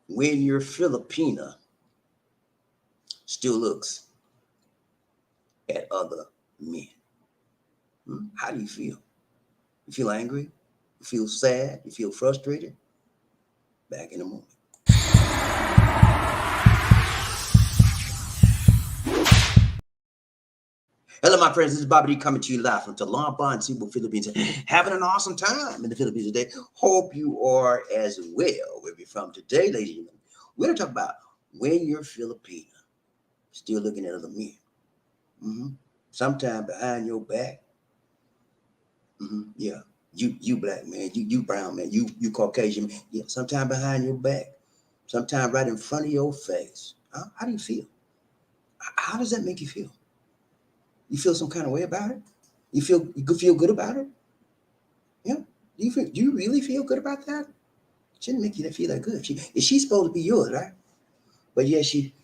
when your Filipina still looks at other men. How do you feel? You feel angry? You feel sad? You feel frustrated? Back in a moment. Hello, my friends. This is BobbieD coming to you live from Talamba and Cebu, Philippines. Having an awesome time in the Philippines today. Hope you are as well. Where we're from today, ladies and gentlemen, we're going to talk about when you're Filipina still looking at other men. Sometime behind your back. Yeah. You black man, you brown man, you Caucasian man. Yeah, sometime behind your back, sometime right in front of your face. How do you feel? How does that make you feel? You feel some kind of way about it? You could feel good about it? Yeah. Do you really feel good about that? Shouldn't make you feel that good. She's supposed to be yours, right? But yeah, she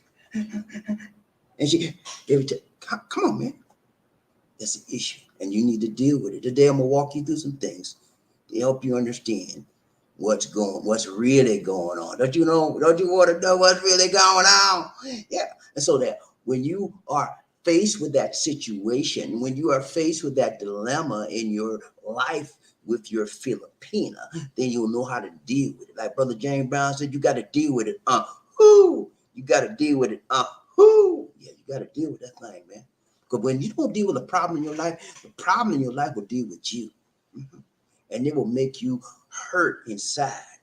every time. Come on, man. That's an issue, and you need to deal with it. Today, I'm gonna walk you through some things to help you understand what's really going on. Don't you know? Don't you want to know what's really going on? Yeah. And so that when you are faced with that situation, when you are faced with that dilemma in your life with your Filipina, then you'll know how to deal with it. Like Brother James Brown said, you got to deal with it. Who? You got to deal with it. Who? Yeah, you got to deal with that thing, man. Because when you don't deal with a problem in your life, the problem in your life will deal with you. And it will make you hurt inside.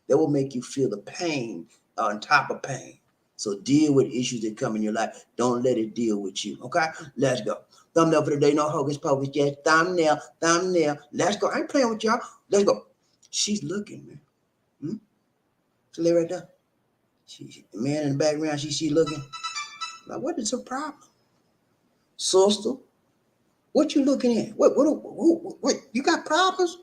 That will make you feel the pain on top of pain. So deal with issues that come in your life. Don't let it deal with you. Okay? Let's go. Thumbnail for the day. No hocus pocus. Yes. Thumbnail. Let's go. I ain't playing with y'all. Let's go. She's looking, man. She lay right there. The man in the background, she looking. Like, what is her problem? Sister, what you looking at? What? You got problems?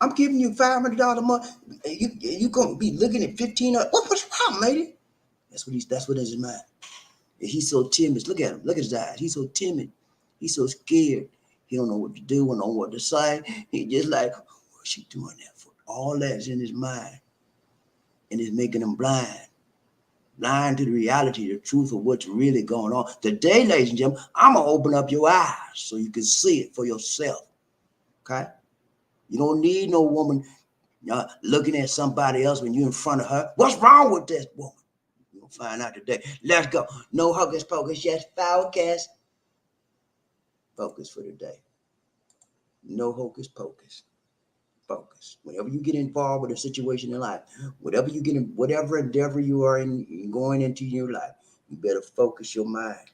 I'm giving you $500 a month. You gonna be looking at 15? What's your problem, lady? That's what is in mind. He's so timid. Look at him. Look at his eyes. He's so timid. He's so scared. He don't know what to do. Don't know what to say. He just like, what's she doing that for? All that's in his mind, and it's making him blind to the reality, the truth of what's really going on. Today, ladies and gentlemen, I'm gonna open up your eyes so you can see it for yourself. Okay? You don't need no woman looking at somebody else when you're in front of her. What's wrong with this woman? You'll find out today. Let's go. No hocus pocus, yes, forecast. Focus for today. No hocus pocus. Focus. Whenever you get involved with a situation in life, whatever endeavor you are in going into your life, you better focus your mind,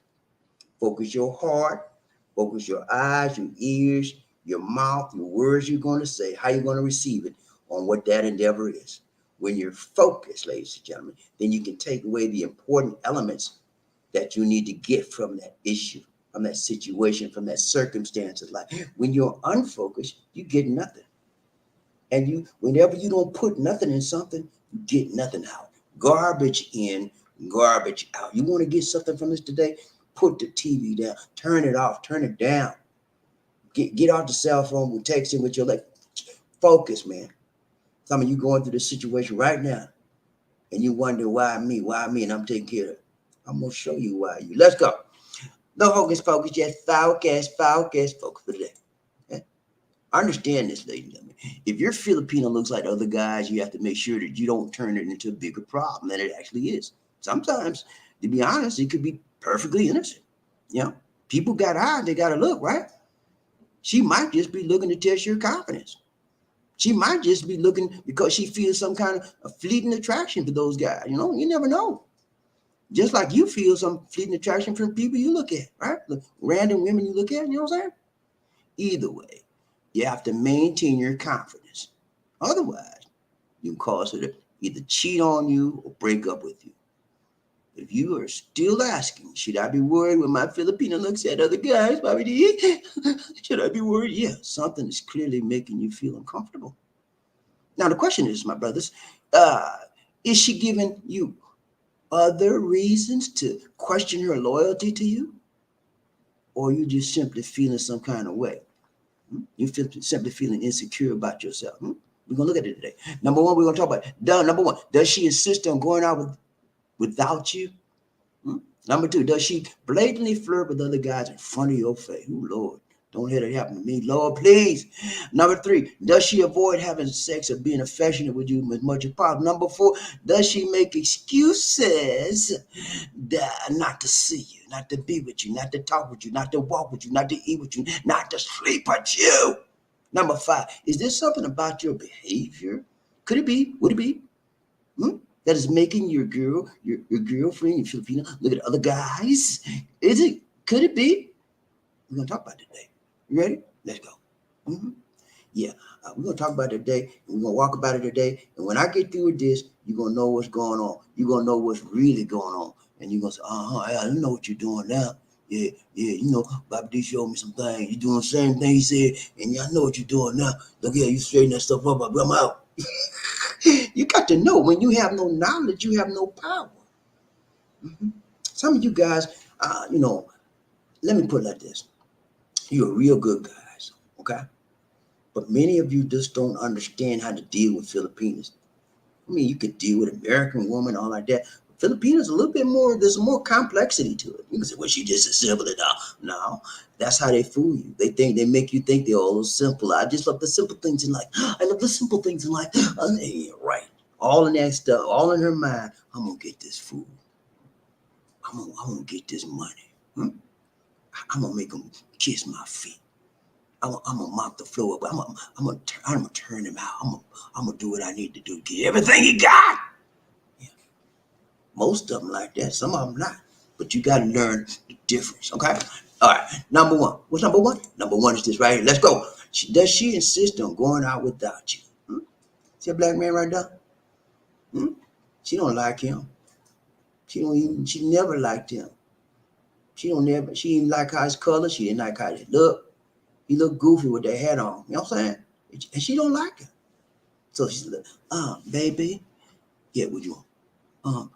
focus your heart, focus your eyes, your ears, your mouth, your words you're going to say, how you're going to receive it on what that endeavor is. When you're focused, ladies and gentlemen, then you can take away the important elements that you need to get from that issue, from that situation, from that circumstance of life. When you're unfocused, you get nothing. And whenever you don't put nothing in something, you get nothing out. Garbage in, garbage out. You want to get something from this today? Put the TV down, turn it off, turn it down. Get off the cell phone with texting with your leg. Focus, man. Some of you going through this situation right now, and you wonder why me, and I'm taking care of it. I'm gonna show you why you. Let's go. No hocus pocus, just forecast, focus for today. Okay? Understand this, ladies and gentlemen. If your Filipino looks like other guys, you have to make sure that you don't turn it into a bigger problem than it actually is. Sometimes, to be honest, it could be perfectly innocent. You know, people got eyes, they got to look, right? She might just be looking to test your confidence. She might just be looking because she feels some kind of a fleeting attraction for those guys. You know, you never know. Just like you feel some fleeting attraction from people you look at, right? The random women you look at, you know what I'm saying? Either way, you have to maintain your confidence. Otherwise, you can cause her to either cheat on you or break up with you. If you are still asking, should I be worried when my Filipino looks at other guys, BobbieD? Should I be worried? Yeah, something is clearly making you feel uncomfortable. Now, the question is, my brothers, is she giving you other reasons to question her loyalty to you? Or are you just simply feeling some kind of way? You simply feeling insecure about yourself? We're gonna look at it today. Number one, we're gonna talk about number one, does she insist on going out without you? Hmm? Number two, does she blatantly flirt with other guys in front of your face? Oh Lord, don't let it happen to me, Lord, please. Number three, does she avoid having sex or being affectionate with you as much as possible? Number four, does she make excuses not to see you, not to be with you, not to talk with you, not to walk with you, not to eat with you, not to sleep with you? Number five, is there something about your behavior? Could it be? Would it be? Hmm? That is making your girlfriend, your Filipina, look at other guys? Is it? Could it be? We're gonna talk about it today. You ready? Let's go. Mm-hmm. Yeah, we're gonna talk about it today, and we're gonna walk about it today. And when I get through with this, you're gonna know what's going on. You're gonna know what's really going on, and you're gonna say, yeah, I know what you're doing now. Yeah, you know, BobbieD showed me some things. You're doing the same thing he said, and I know what you're doing now. Look here, you straighten that stuff up. I'm out. You got to know when you have no knowledge, you have no power. Mm-hmm. Some of you guys, let me put it like this: you're real good guys, okay? But many of you just don't understand how to deal with Filipinos. I mean, you could deal with American woman, all like that. Filipinos a little bit more. There's more complexity to it. You can say, "Well, she just as simple as that." No, that's how they fool you. They make you think they're all simple. I just love the simple things in life. I love the simple things in life. Yeah, right. All in that stuff, all in her mind. I'm gonna get this food. I'm gonna get this money. Hmm? I'm gonna make him kiss my feet. I'm gonna mop the floor up. I'm gonna turn him out. I'm gonna do what I need to do to get everything he got. Yeah. Most of them like that. Some of them not. But you gotta learn the difference. Okay. All right. Number one. What's number one? Number one is this right here. Let's go. Does she insist on going out without you? Hmm? See a black man right there? Hmm? She don't like him. She never liked him. She didn't like how his color. She didn't like how he looked. He looked goofy with that hat on. You know what I'm saying? And she don't like him. So she's like, baby, yeah, what you want?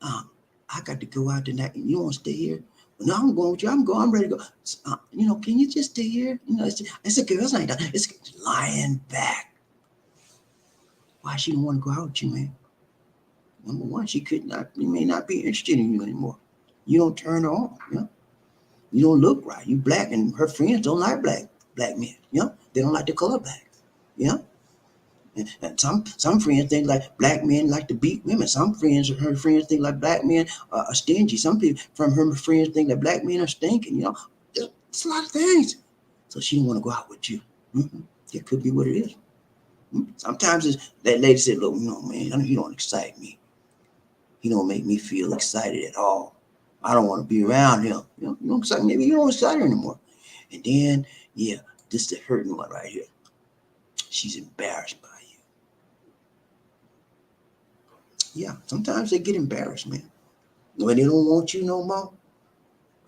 Um, I got to go out tonight. You want to stay here? No, I'm going with you. I'm ready to go. Can you just stay here? It's a girl's night. It's lying back. Why she don't want to go out with you, man? Number one, she may not be interested in you anymore. You don't turn her on, you know? You don't look right. You black, and her friends don't like black men, you know? They don't like the color black, you know? And some friends think like black men like to beat women. Her friends think like black men are stingy. Some people from her friends think that black men are stinking. You know, it's a lot of things. So she don't want to go out with you. Mm-hmm. It could be what it is. Mm-hmm. Sometimes that lady said, "Look, man, he don't excite me. He don't make me feel excited at all. I don't want to be around him. You don't excite. Maybe you don't excite her anymore." And then, yeah, this is the hurting one right here. She's embarrassed by you. Yeah, sometimes they get embarrassed, man. When they don't want you no more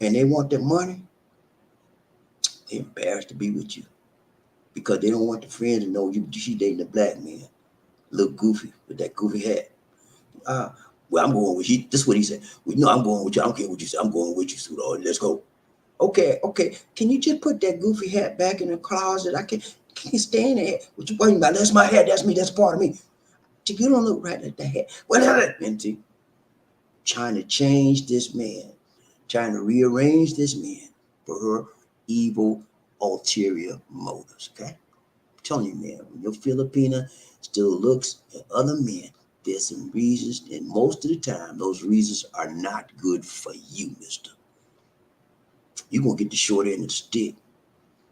and they want their money, they're embarrassed to be with you because they don't want the friends to know she dating a black man. Look goofy with that goofy hat. Well, I'm going with you. This is what he said. Well, no, I'm going with you. I don't care what you say. I'm going with you, sweetheart. Let's go. Okay. Can you just put that goofy hat back in the closet? I can't stand it. What you worrying about? That's my hat. That's me. That's part of me. You don't look right at that hat. Whatever. And trying to change this man, trying to rearrange this man for her evil ulterior motives. Okay, I'm telling you, man, when your Filipina still looks at other men, there's some reasons, and most of the time, those reasons are not good for you, mister. You're gonna get the short end of the stick.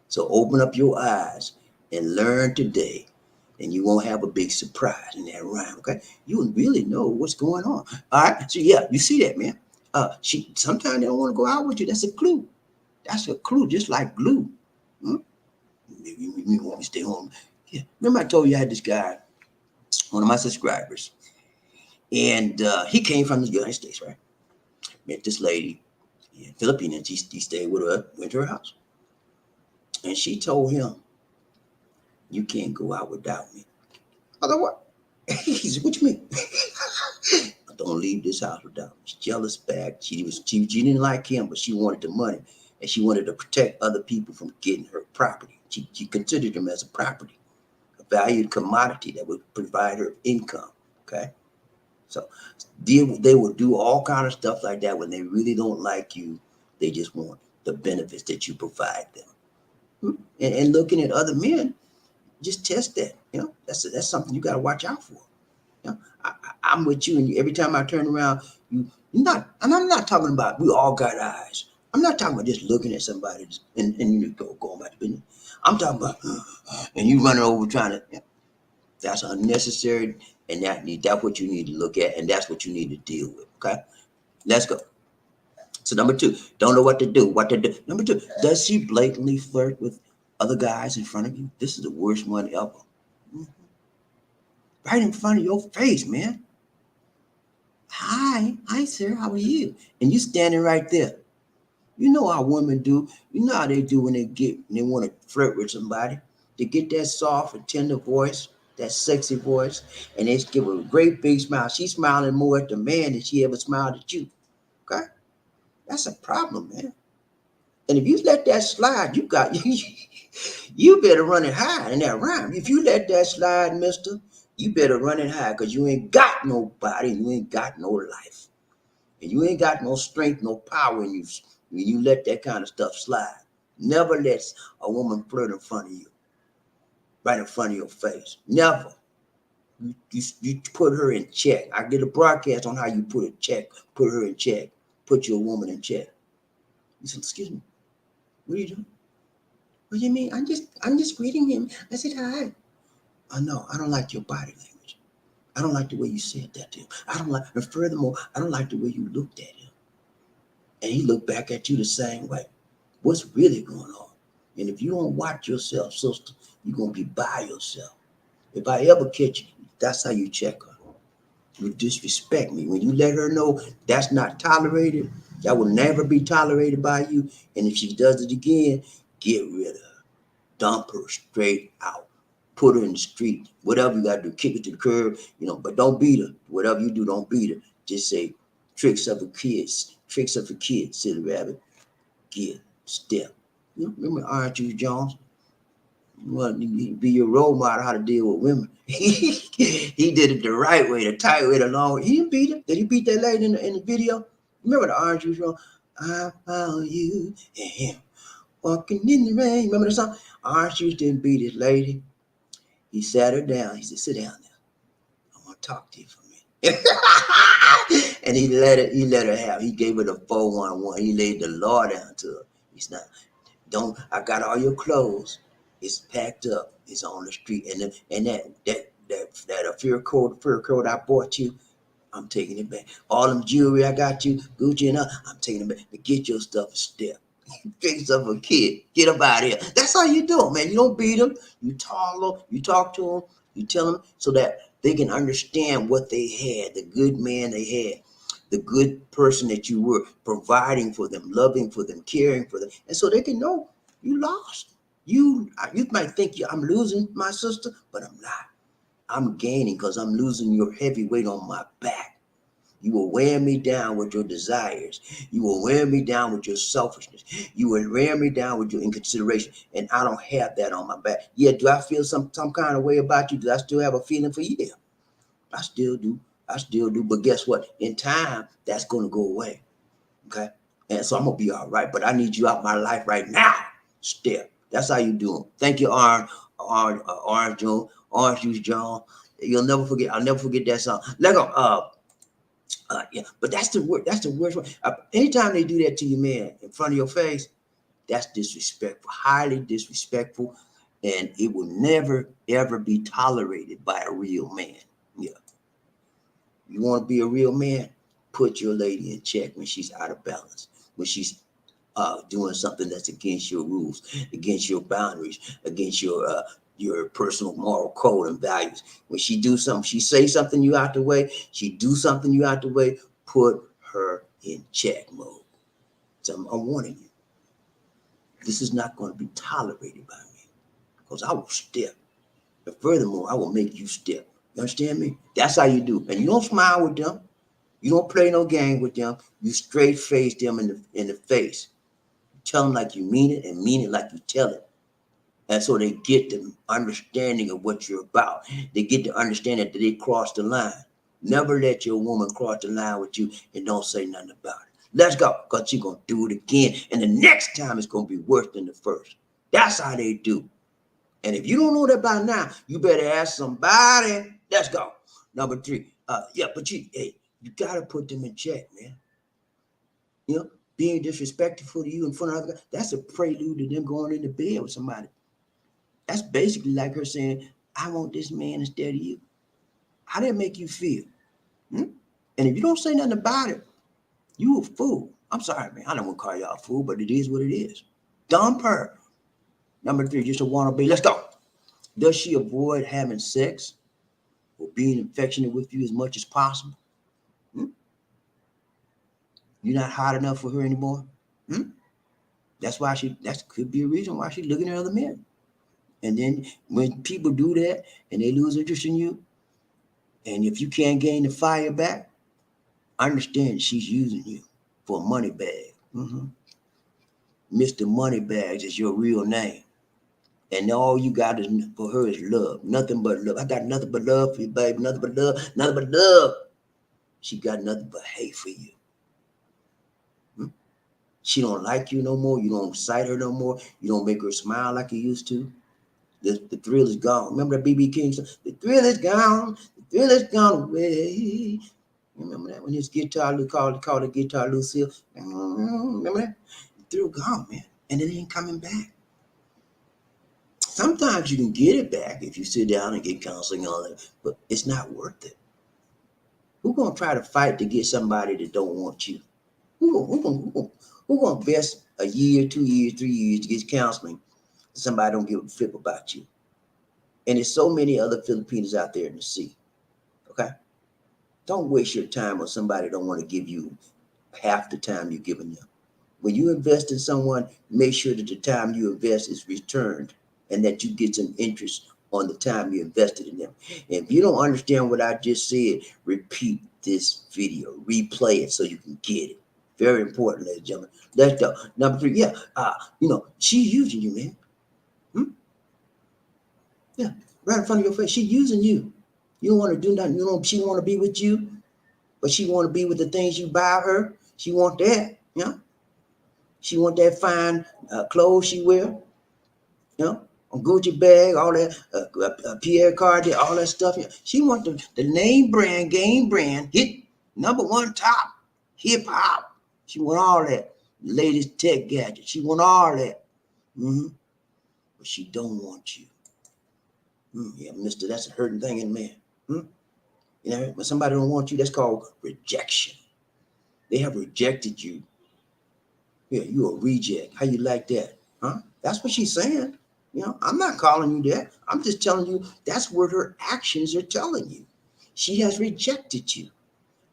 So open up your eyes and learn today, and you won't have a big surprise in that rhyme. Okay, you will really know what's going on. All right, so yeah, you see that, man. She sometimes they don't want to go out with you. That's a clue. That's a clue, just like glue. Hmm? Maybe you want me to stay home. Yeah, remember I told you I had this guy, one of my subscribers, and he came from the United States, right? Met this lady, yeah, Filipina, and he stayed with her, went to her house, and she told him, "You can't go out without me." I thought, what? He said, "What you mean?" Don't leave this house without me. She's jealous back. She didn't like him, but she wanted the money, and she wanted to protect other people from getting her property. She considered him as a property, valued commodity that would provide her income. Okay, so they will do all kind of stuff like that when they really don't like you. They just want the benefits that you provide them. And looking at other men, just test that. That's something you got to watch out for. I'm with you, and every time I turn around, you're not, and I'm not talking about we all got eyes. I'm not talking about just looking at somebody and you going about the business. I'm talking about and you running over trying to. That's unnecessary, and that's what you need to look at, and that's what you need to deal with. Okay, let's go. So number two, don't know what to do. What to do? Number two, does she blatantly flirt with other guys in front of you? This is the worst one ever. Mhm. Right in front of your face, man. Hi, sir. How are you? And you standing right there. You know how women do. You know how they do when they want to flirt with somebody. They get that soft and tender voice, that sexy voice, and they give her a great big smile. She's smiling more at the man than she ever smiled at you. Okay, that's a problem, man. And if you let that slide, you better run it high in that rhyme. If you let that slide, mister, you better run it high because you ain't got nobody, you ain't got no life. And you ain't got no strength, no power when you let that kind of stuff slide. Never let a woman flirt in front of you, right in front of your face. Never. You put her in check. I did a broadcast on how you put her in check, put your woman in check. You said, excuse me, what are you doing? What do you mean? I'm just greeting him. I said hi. Oh no, I don't like your body language. I don't like the way you said that to him. And furthermore, I don't like the way you looked at him. And he looked back at you the same way. What's really going on? And if you don't watch yourself, sister, you're gonna be by yourself. If I ever catch you, that's how you check her. You disrespect me. When you let her know that's not tolerated, that will never be tolerated by you. And if she does it again, get rid of her. Dump her straight out. Put her in the street. Whatever you gotta do, kick her to the curb, but don't beat her. Whatever you do, don't beat her. Just say tricks of a kid, silly rabbit. Get step. Remember Orange Juice Jones? You want to be your role model how to deal with women. He did it the right way, the tight way, the long way. He didn't beat her. Did he beat that lady in the video? Remember the Orange Juice Jones? I found you and him walking in the rain. Remember the song? Orange Juice didn't beat his lady. He sat her down. He said, sit down there. I want to talk to you for a minute. And he let her have. He gave her the 411. He laid the law down to her. He's not. I got all your clothes. It's packed up. It's on the street. And that fur coat I bought you, I'm taking it back. All them jewelry I got you, Gucci and I'm taking it back. But get your stuff a step. Get yourself a kid. Get up out of here. That's how you do it, man. You don't beat them. You talk to them. You tell them so that they can understand what they had, the good man they had, the good person that you were, providing for them, loving for them, caring for them. And so they can know you lost. You might think I'm losing my sister, but I'm not. I'm gaining because I'm losing your heavy weight on my back. You were wearing me down with your desires. You were wearing me down with your selfishness. You were wearing me down with your inconsideration. And I don't have that on my back. Yeah, do I feel some kind of way about you? Do I still have a feeling for you? Yeah, I still do. I still do. But guess what? In time, that's going to go away. Okay? And so I'm going to be all right. But I need you out my life right now. Step. That's how you do them. Thank you, Orange Juice John. You'll never forget. I'll never forget that song. Let go. Yeah, but that's the word. That's the worst one. Anytime they do that to you, man, in front of your face, that's disrespectful, highly disrespectful, and it will never ever be tolerated by a real man. Yeah, you want to be a real man, put your lady in check when she's out of balance, when she's doing something that's against your rules, against your boundaries, against your personal moral code and values. When she do something, she say something you out the way, she do something you out the way, put her in check mode. So I'm warning you. This is not going to be tolerated by me because I will step. And furthermore, I will make you step. You understand me? That's how you do. And you don't smile with them. You don't play no game with them. You straight face them in the face. Tell them like you mean it and mean it like you tell it. And so they get the understanding of what you're about. They get the understanding that they crossed the line. Never let your woman cross the line with you and don't say nothing about it. Let's go, because she's going to do it again. And the next time it's going to be worse than the first. That's how they do. And if you don't know that by now, you better ask somebody. Let's go. Number 3. But you got to put them in check, man. Being disrespectful to you in front of other guys, that's a prelude to them going into bed with somebody. That's basically like her saying, I want this man instead of you. How did it make you feel? And if you don't say nothing about it, you a fool. I'm sorry, man. I don't want to call y'all a fool, but it is what it is. Dumb her. Number 3, just a wannabe. Let's go. Does she avoid having sex or being affectionate with you as much as possible? You're not hot enough for her anymore? That could be a reason why she's looking at other men. And then when people do that and they lose interest in you, and if you can't gain the fire back, understand she's using you for a money bag. Mr. Moneybags is your real name. And all you got for her is love. Nothing but love. I got nothing but love for you, baby. Nothing but love. Nothing but love. She got nothing but hate for you. She don't like you no more. You don't excite her no more. You don't make her smile like you used to. The thrill is gone. Remember that B.B. King song? The thrill is gone. The thrill is gone away. Remember that when his guitar called the guitar Lucille? Remember that? The thrill gone, man. And it ain't coming back. Sometimes you can get it back if you sit down and get counseling on it, but it's not worth it. Who's gonna try to fight to get somebody that don't want you? Who gonna invest a year, 2 years, 3 years to get counseling? Somebody don't give a flip about you. And there's so many other Filipinos out there in the sea. Okay? Don't waste your time on somebody that don't want to give you half the time you're giving them. When you invest in someone, make sure that the time you invest is returned and that you get some interest on the time you invested in them. And if you don't understand what I just said, repeat this video, replay it so you can get it. Very important, ladies and gentlemen. Let's go. Number 3, she's using you, man. Yeah, right in front of your face. She's using you. You don't want to do nothing. She want to be with you, but she want to be with the things you buy her. She want that, She want that fine clothes she wear, a Gucci bag, all that, Pierre Cardin, all that stuff. She want the name brand, game brand, hit #1 top, hip hop. She want all that. Latest tech gadget. She want all that. But she don't want you. Yeah, mister, that's a hurting thing in man. When somebody don't want you, that's called rejection. They have rejected you. Yeah, you a reject. How you like that? That's what she's saying. I'm not calling you that. I'm just telling you that's what her actions are telling you. She has rejected you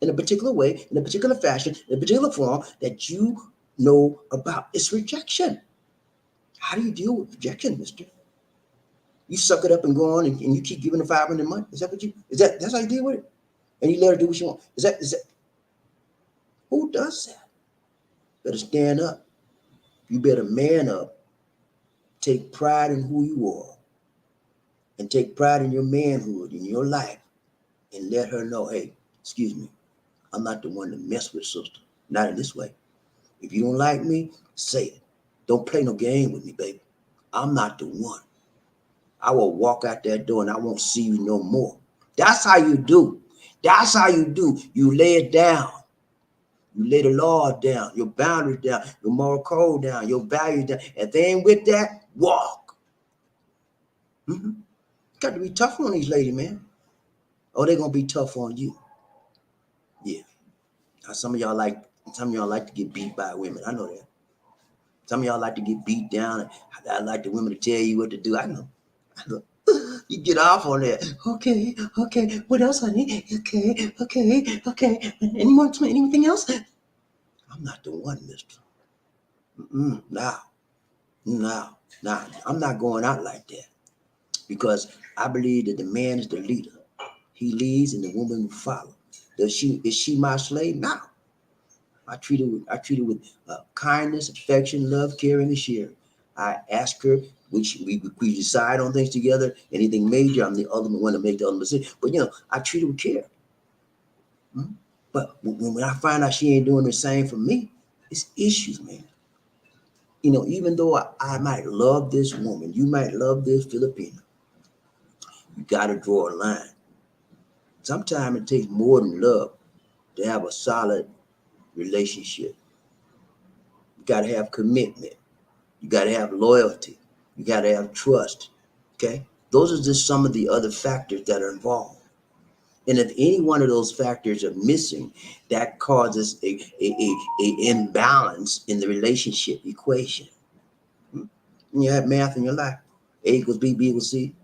in a particular way, in a particular fashion, in a particular form that you know about. It's rejection. How do you deal with rejection, mister? You suck it up and go on and you keep giving her 500 a month? Is that that's how you deal with it? And you let her do what she wants? Is that who does that? Better stand up. You better man up. Take pride in who you are. And take pride in your manhood, in your life. And let her know, hey, excuse me, I'm not the one to mess with, sister. Not in this way. If you don't like me, say it. Don't play no game with me, baby. I'm not the one. I will walk out that door and I won't see you no more. That's how you do. That's how you do. You lay it down. You lay the law down, your boundaries down, your moral code down, your values down. If they ain't with that, walk. Got to be tough on these ladies, man. Or they're gonna be tough on you. Yeah. Now, some of y'all like to get beat by women. I know that. Some of y'all like to get beat down. I like the women to tell you what to do. I know. You get off on that. Okay. What else, honey? Okay. Anything else? I'm not the one, mister. No. I'm not going out like that because I believe that the man is the leader. He leads and the woman will follow. Is she my slave? No. I treat her with kindness, affection, love, caring, and sharing. I ask her We decide on things together. Anything major, I'm the ultimate one to make the ultimate decision. But I treat her with care. Hmm? But when I find out she ain't doing the same for me, it's issues, man. Even though I might love this woman, you might love this Filipina, you got to draw a line. Sometimes it takes more than love to have a solid relationship. You got to have commitment. You got to have loyalty. You got to have trust. Okay? Those are just some of the other factors that are involved. And if any one of those factors are missing, that causes a imbalance in the relationship equation. You have math in your life. A equals B, B equals C.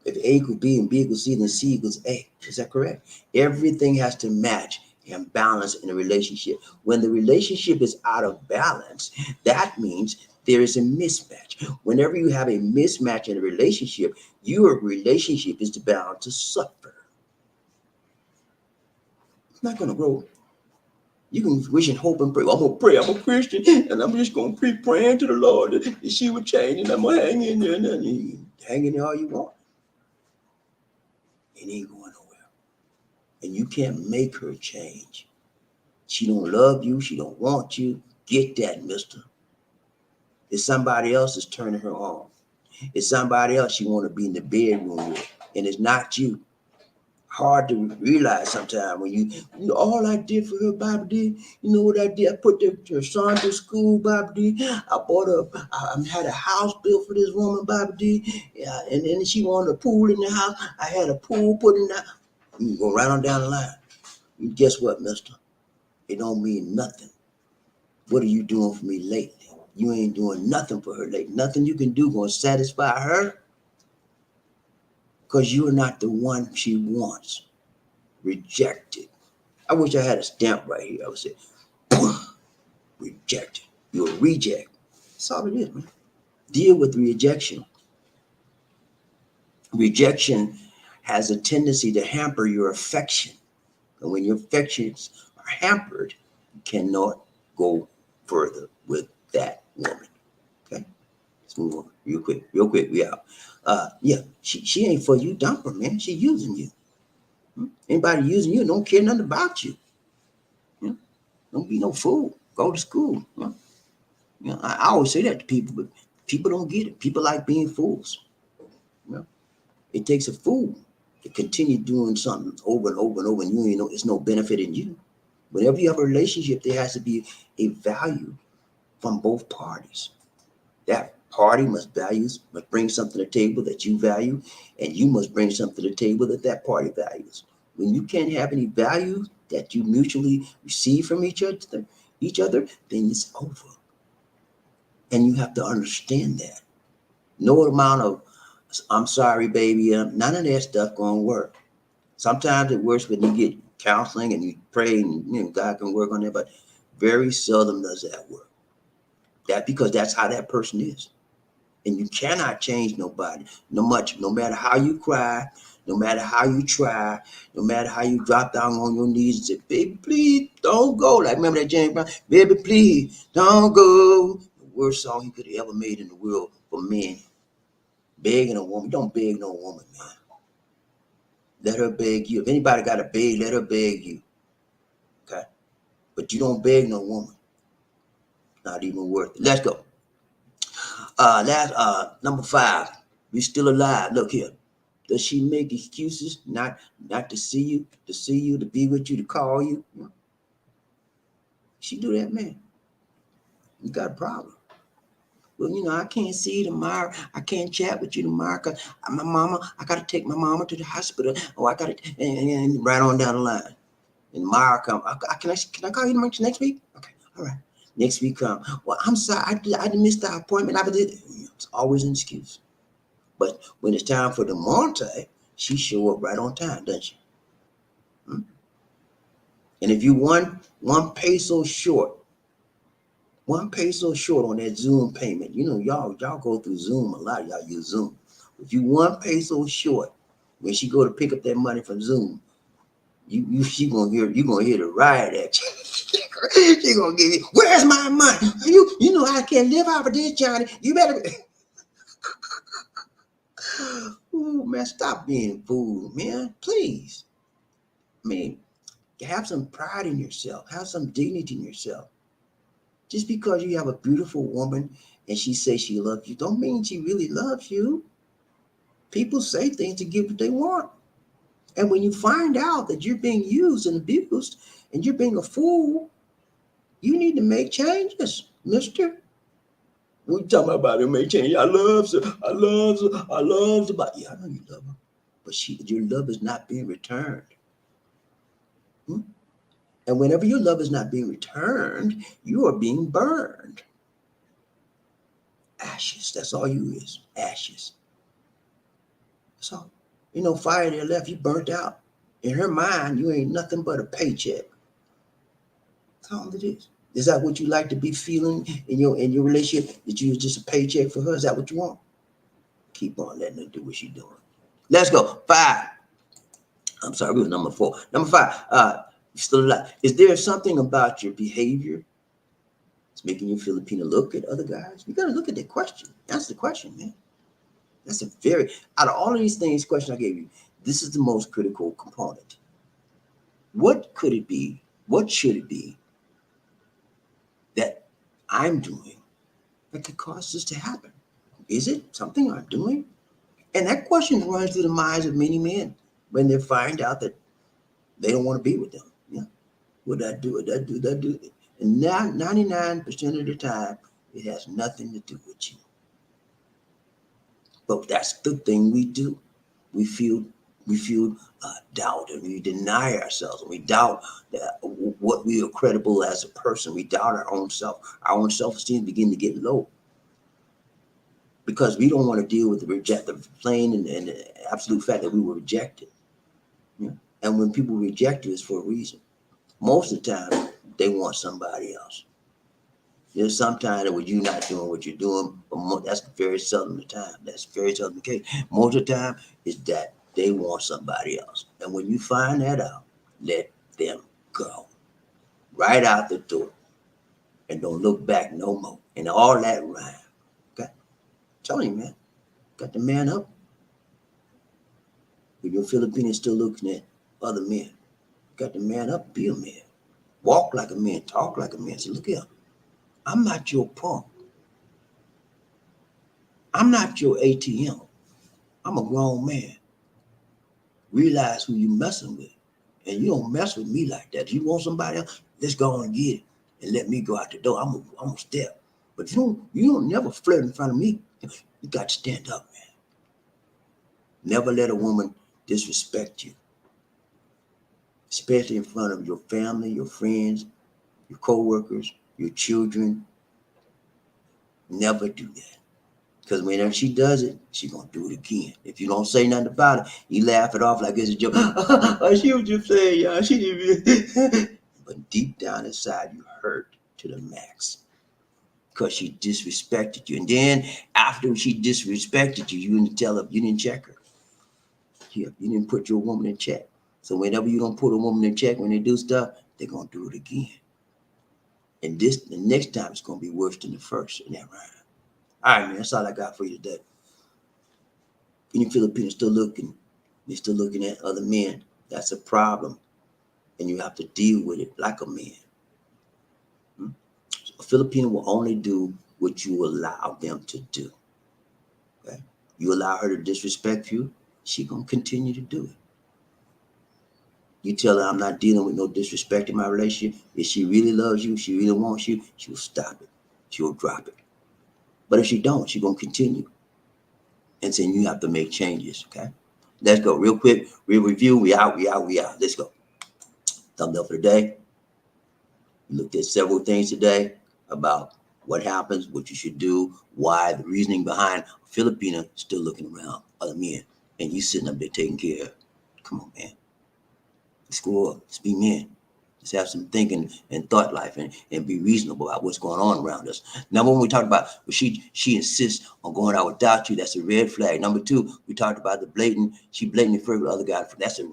If A equals B and B equals C, then C equals A. Is that correct? Everything has to match and balance in a relationship. When the relationship is out of balance, that means there is a mismatch. Whenever you have a mismatch in a relationship, your relationship is bound to suffer. It's not going to grow. You can wish and hope and pray. I'm going to pray. I'm a Christian, and I'm just going to be praying to the Lord that she would change, and I'm going to hang in there. And hang in there all you want. It ain't going nowhere. And you can't make her change. She don't love you. She don't want you. Get that, mister. It's somebody else that's turning her on. It's somebody else she want to be in the bedroom with. And it's not you. Hard to realize sometimes when all I did for her, BobbieD, you know what I did? I put her son to school, BobbieD. I had a house built for this woman, BobbieD. Yeah, and then she wanted a pool in the house. I had a pool put in the. You can go right on down the line. And guess what, mister? It don't mean nothing. What are you doing for me lately? You ain't doing nothing for her lately. Nothing you can do gonna satisfy her because you're not the one she wants. Rejected. I wish I had a stamp right here. I would say, rejected. You're a reject. That's all it is, man. Deal with rejection. Rejection has a tendency to hamper your affection. And when your affections are hampered, you cannot go further with that woman. Okay? Let's move on real quick. We out. Yeah, she ain't for you. Dump her, man. She using you. Anybody using you don't care nothing about you. Don't be no fool. Go to school. I always say that to people, but people don't get it. People like being fools. It takes a fool to continue doing something over and over and over, and you ain't know it's no benefit in you. Whenever you have a relationship, there has to be a value from both parties. That party must bring something to the table that you value, and you must bring something to the table that party values. When you can't have any value that you mutually receive from each other, then it's over. And you have to understand that. No amount of I'm sorry, baby, none of that stuff gonna work. Sometimes it works when you get counseling and you pray and God can work on that, but very seldom does that work. Because that's how that person is. And you cannot change nobody. No matter how you cry, no matter how you try, no matter how you drop down on your knees and say, baby, please don't go. Like, remember that James Brown? Baby, please don't go. The worst song he could have ever made in the world for men. Begging a woman. Don't beg no woman, man. Let her beg you. If anybody got to beg, let her beg you. Okay? But you don't beg no woman. Not even worth it. Let's go. Number 5. We still alive. Look here. Does she make excuses not to see you, to be with you, to call you? She do that, man. You got a problem. Well, I can't see you tomorrow. I can't chat with you tomorrow because I got to take my mama to the hospital. Oh, I got to, and right on down the line. And tomorrow come. Can I call you next week? Okay, all right. Next week come. Well, I'm sorry. I missed the appointment. It's always an excuse. But when it's time for the Monte, she show up right on time, doesn't she? And if you one peso short on that Zoom payment, y'all go through Zoom a lot. Y'all use Zoom. If you 1 peso short when she go to pick up that money from Zoom, you gonna hear the riot at you. She gonna give you, where's my money? You know I can't live off of this, Johnny. You better. Ooh, man, stop being a fool, man. Please. I mean, have some pride in yourself. Have some dignity in yourself. Just because you have a beautiful woman and she says she loves you, don't mean she really loves you. People say things to get what they want. And when you find out that you're being used and abused and you're being a fool, you need to make changes, mister. We talking about it, make change. I love her. I love her. I love her. But yeah, I know you love her. But your love is not being returned. Hmm? And whenever your love is not being returned, you are being burned. Ashes. That's all you is. Ashes. So, fire there left, you burnt out. In her mind, you ain't nothing but a paycheck. That's all it is. Is that what you like to be feeling in your relationship? That you're just a paycheck for her? Is that what you want? Keep on letting her do what she's doing. Let's go. 5. I'm sorry, we was number 4. Number 5. Still alive. Is there something about your behavior that's making you Filipina look at other guys? You gotta look at that question. That's the question, man. That's a very, out of all of these things, question I gave you, this is the most critical component. What could it be? What should it be that I'm doing that could cause this to happen? Is it something I'm doing? And that question runs through the minds of many men when they find out that they don't want to be with them. Yeah. Would I do it? Would I do it? And now 99% of the time, it has nothing to do with you. But that's the thing we do. We feel doubt, and we deny ourselves, and we doubt that what we are credible as a person. We doubt our own self. Our own self-esteem begin to get low because we don't want to deal with the plain and the absolute fact that we were rejected. Yeah. And when people reject you, it's for a reason. Most of the time, they want somebody else. There's sometimes that you're not doing what you're doing, but that's very seldom the time. That's very seldom the case. Most of the time is that they want somebody else. And when you find that out, let them go. Right out the door. And don't look back no more. And all that rhyme. Okay? Tell you, man. Got the man up. If you're Filipino still looking at other men. Got the man up, be a man. Walk like a man, talk like a man. Say, look here. I'm not your punk. I'm not your ATM. I'm a grown man. Realize who you messing with. And you don't mess with me like that. If you want somebody else, let's go and get it. And let me go out the door. I'm gonna step. But you don't never flirt in front of me. You got to stand up, man. Never let a woman disrespect you. Especially in front of your family, your friends, your co-workers, your children. Never do that. Because whenever she does it, she's going to do it again. If you don't say nothing about it, you laugh it off like it's a joke. She was just saying, y'all. She didn't. But deep down inside, you hurt to the max. Because she disrespected you. And then after she disrespected you, you didn't tell her, you didn't check her. You didn't put your woman in check. So whenever you don't put a woman in check when they do stuff, they're going to do it again. And the next time it's going to be worse than the first in that round. All right, man, that's all I got for you today. Any Filipinos still looking, they're still looking at other men. That's a problem. And you have to deal with it like a man. A Filipino will only do what you allow them to do. Okay? You allow her to disrespect you, she's going to continue to do it. You tell her, I'm not dealing with no disrespect in my relationship. If she really loves you, she really wants you, she will stop it. She will drop it. But if she don't, she's going to continue. And then you have to make changes, okay? Let's go real quick. Real review. We out. Let's go. Thumbs up for the day. We looked at several things today about what happens, what you should do, why, the reasoning behind a Filipina still looking around other men, and you sitting up there taking care of. Come on, man. Let's go up. Let's be men. Let's have some thinking and thought life and be reasonable about what's going on around us. Number one, we talked about well, she insists on going out without you. That's a red flag. Number two, we talked about she blatantly flirted with other guys. That's a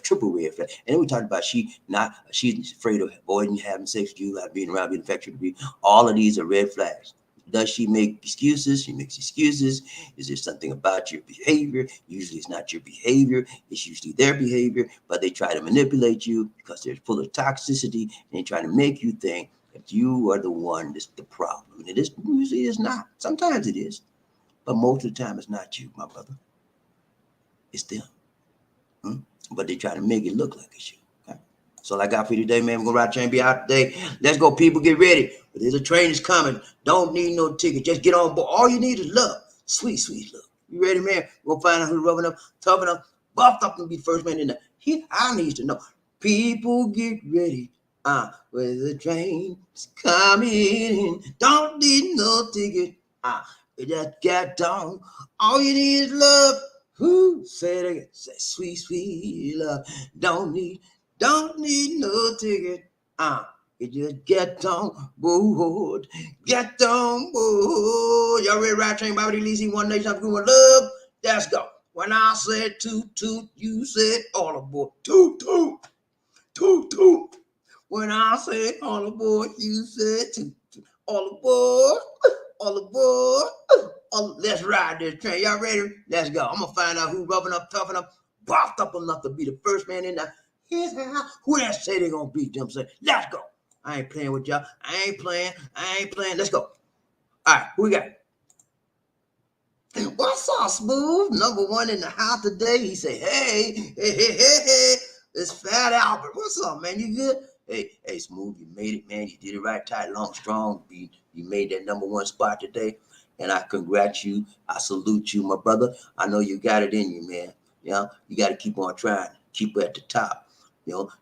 triple red flag. And then we talked about she's afraid of avoiding having sex with you, like being around, being affectionate with you. All of these are red flags. Does she make excuses? She makes excuses. Is there something about your behavior? Usually it's not your behavior. It's usually their behavior, but they try to manipulate you because they're full of toxicity and they try to make you think that you are the one that's the problem. And it is usually is not. Sometimes it is, but most of the time it's not you, my brother. It's them. But they try to make it look like it's you. So like I got for you today, man. We're gonna ride train, be out today. Let's go, people. Get ready. But there's a train is coming. Don't need no ticket. Just get on board. All you need is love. Sweet, sweet love. You ready, man? We'll find out who's rubbing up, tough enough, buffed up, and be first man in there. I need to know. People get ready. Where the train is coming. Don't need no ticket. Just get down. All you need is love. Who say it again? Say sweet, sweet love. Don't need no ticket. You just get on board. Get on board. Y'all ready to ride train? BobbieD, Lizzie, one nation, I'm going love. Let's go. When I said toot, toot, you said all aboard. Toot, toot, toot, toot. When I said all aboard, you said toot, toot. All aboard, all aboard. Let's ride this train. Y'all ready? Let's go. I'm going to find out who's rubbing up, toughing up, buffed up enough to be the first man in there. Who that say they gonna beat them? Say, let's go. I ain't playing with y'all. I ain't playing. Let's go. All right, who we got? What's up, Smooth? Number one in the house today. He say, hey. It's Fat Albert. What's up, man? You good? Hey, Smooth, you made it, man. You did it right, tight, long, strong. You made that number one spot today. And I congratulate you. I salute you, my brother. I know you got it in you, man. You got to keep on trying. Keep it at the top.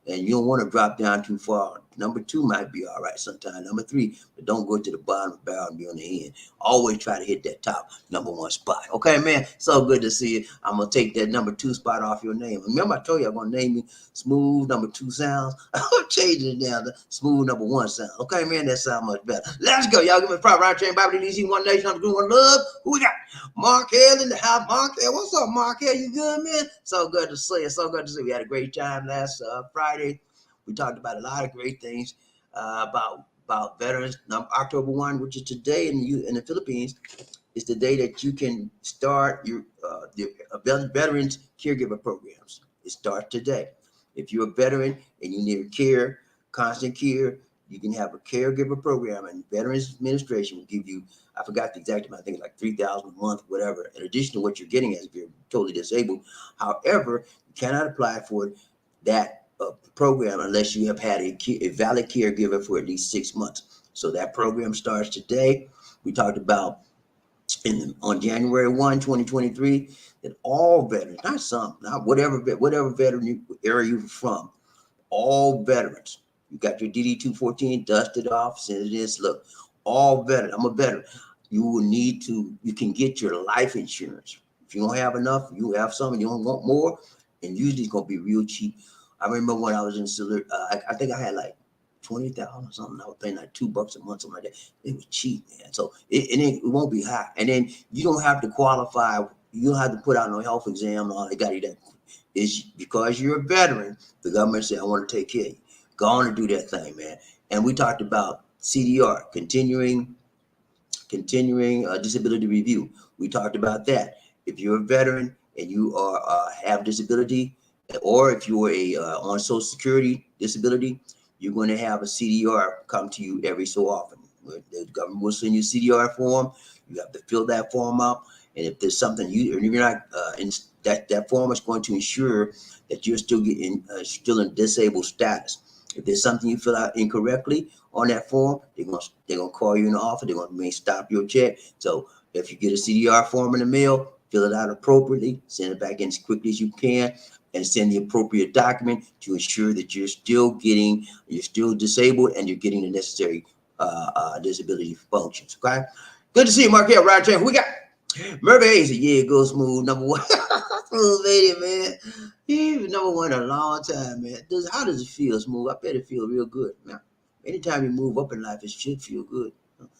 And you don't want to drop down too far. Number two might be all right sometime. Number three, but don't go to the bottom of the barrel and be on the end. Always try to hit that top number one spot. Okay, man? So good to see you. I'm going to take that number two spot off your name. Remember I told you I'm going to name you Smooth number two sounds? I'm changing it down to Smooth number one sound. Okay, man? That sounds much better. Let's go. Y'all give me a proper ride train. BobbieD, DC, one nation. I'm doing love. Who we got? Markel in the house. Markel, what's up, Markel? You good, man? So good to see you. So good to see you. We had a great time last Friday. We talked about a lot of great things about veterans. Now, October 1, which is today in the Philippines, is the day that you can start your veterans caregiver programs. It starts today. If you're a veteran and you need care, constant care, you can have a caregiver program, and Veterans Administration will give you, I forgot the exact amount, I think it's like $3,000 a month, whatever, in addition to what you're getting as if you're totally disabled. However, you cannot apply for that program unless you have had a valid caregiver for at least 6 months. So that program starts today. We talked about on January 1, 2023, that all veterans, not some, not whatever veteran area you're from, all veterans, you got your DD-214, dust it off, send it in. Look, all veterans, I'm a veteran. You can get your life insurance. If you don't have enough, you have some and you don't want more, and usually it's going to be real cheap. I remember when I was in I think I had like 20,000 or something. I was paying like $2 a month, something like that. It was cheap, man. So it won't be high. And then you don't have to qualify. You don't have to put out no health exam. All they got you that. It's because you're a veteran. The government said, I want to take care of you. Go on and do that thing, man. And we talked about CDR, continuing disability review. We talked about that. If you're a veteran and you are have disability, or if you're on Social Security disability, you're going to have a CDR come to you every so often. The government will send you a CDR form. You have to fill that form out. And if there's something you're not in that form is going to ensure that you're still in disabled status. If there's something you fill out incorrectly on that form, they're gonna call you in the office. They're gonna stop your check. So if you get a CDR form in the mail, fill it out appropriately, send it back in as quickly as you can, and send the appropriate document to ensure that you're still disabled and you're getting the necessary disability functions. Okay. Good to see you, Markel. Ride train. Who we got? Murphy Hazy. Yeah, go Smooth. Number one. Smooth lady, man. You number one in a long time, man. How does it feel, Smooth? I bet it feels real good. Now, anytime you move up in life, it should feel good.